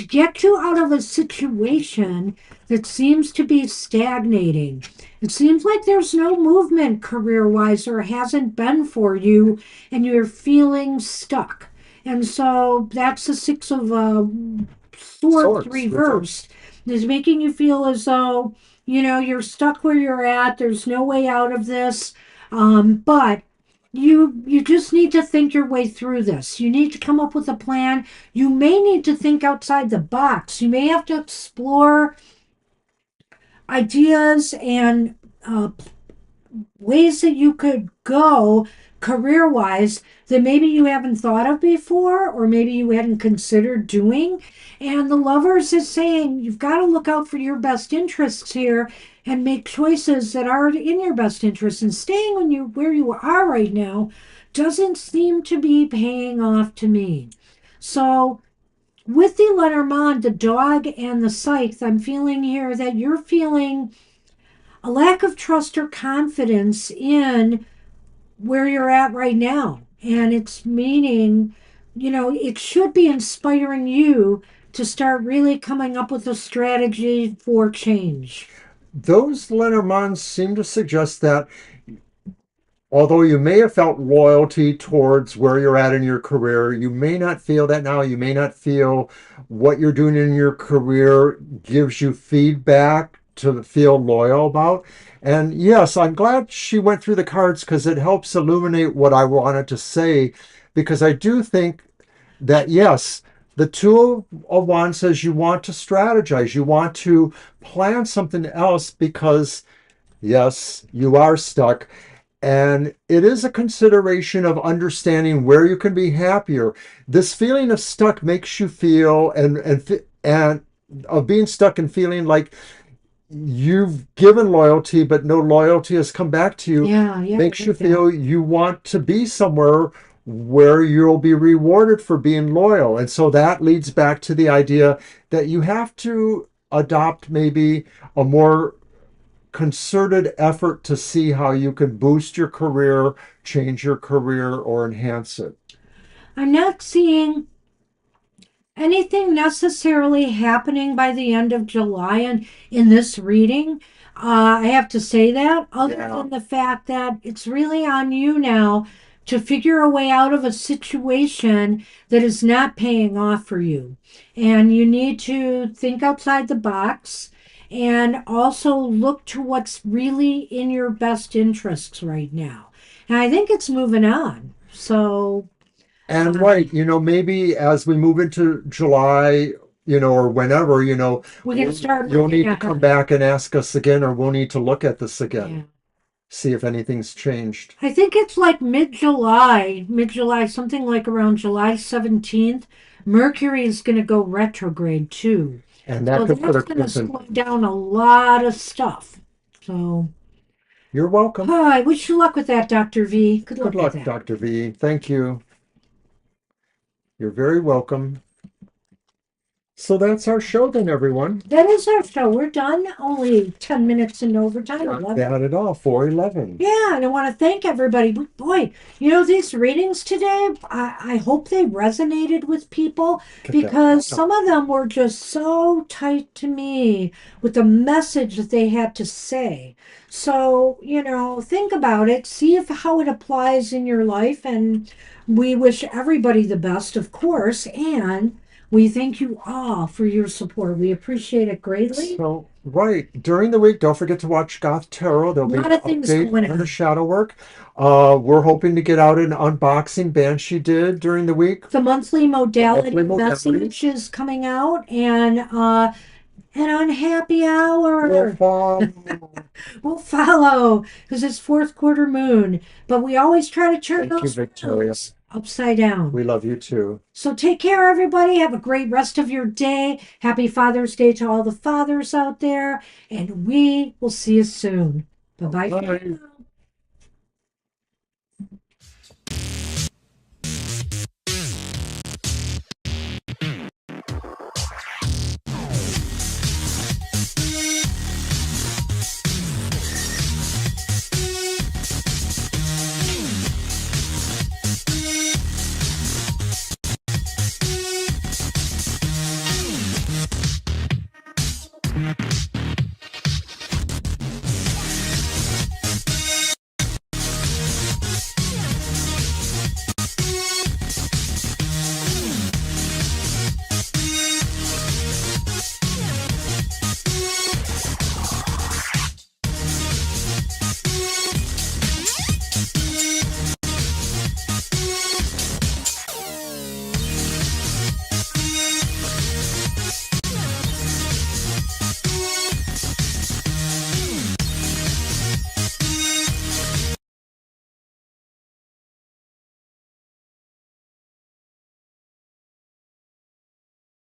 get you out of a situation that seems to be stagnating. It seems like there's no movement career wise or hasn't been for you, and you're feeling stuck. And so that's the 6 of swords Swords reversed, is making you feel as though, you're stuck where you're at. There's no way out of this. But you just need to think your way through this. You need to come up with a plan. You may need to think outside the box. You may have to explore ideas and ways that you could go career wise that maybe you haven't thought of before or maybe you hadn't considered doing. And the lovers is saying you've got to look out for your best interests here and make choices that are in your best interest. And staying when you where you are right now doesn't seem to be paying off to me. So with the Lenormand, the dog, and the scythe, I'm feeling here that you're feeling a lack of trust or confidence in where you're at right now. And it's meaning, it should be inspiring you to start really coming up with a strategy for change. Those Lenormands seem to suggest that although you may have felt loyalty towards where you're at in your career, you may not feel that now. You may not feel what you're doing in your career gives you feedback to feel loyal about. And yes, I'm glad she went through the cards because it helps illuminate what I wanted to say. Because I do think that, yes, the Two of Wands says you want to strategize, you want to plan something else because, yes, you are stuck. And it is a consideration of understanding where you can be happier. This feeling of stuck makes you feel and of being stuck and feeling like you've given loyalty, but no loyalty has come back to you, Yeah, yeah, I makes you get that. feel you want to be somewhere where you'll be rewarded for being loyal. And so that leads back to the idea that you have to adopt maybe a more concerted effort to see how you can boost your career, change your career, or enhance it. I'm not seeing anything necessarily happening by the end of July in this reading. I have to say that, other Yeah. than the fact that it's really on you now to figure a way out of a situation that is not paying off for you. And you need to think outside the box and also look to what's really in your best interests right now. And I think it's moving on. So, And right, maybe as we move into July, or whenever, we can start you'll looking need to at come it. back and ask us again, or we'll need to look at this Yeah. again, see if anything's changed. I think it's like mid July, something like around July 17th. Mercury is going to go retrograde too. And that So could put that's a going to crimp in. slow down a lot of stuff. So, You're welcome. I wish you luck with that, Dr. V. Good Good luck with luck, that. Dr. V. Thank you. You're very welcome. So that's our show then, everyone. That is our show. We're done. Only 10 minutes in overtime. Not 11. bad at all. 411. Yeah, and I want to thank everybody. Boy, these readings today, I hope they resonated with people Get that because phone some of them were just so tight to me with the message that they had to say. So, think about it, see if how it applies in your life, and we wish everybody the best, of course, and we thank you all for your support. We appreciate it greatly. So, right, during the week, don't forget to watch Goth Tarot. A There'll be an lot of things update going on the on. shadow work. We're hoping to get out an unboxing Banshee did during the week. The monthly modality Monthly modality. message is coming out, and an unhappy We'll hour follow. will follow because it's fourth quarter moon. But we always try to turn Thank you, those Victoria. moons upside down. We love you too. So take care, everybody. Have a great rest of your day. Happy Father's Day to all the fathers out there, and we will see you soon. Bye bye. Bye.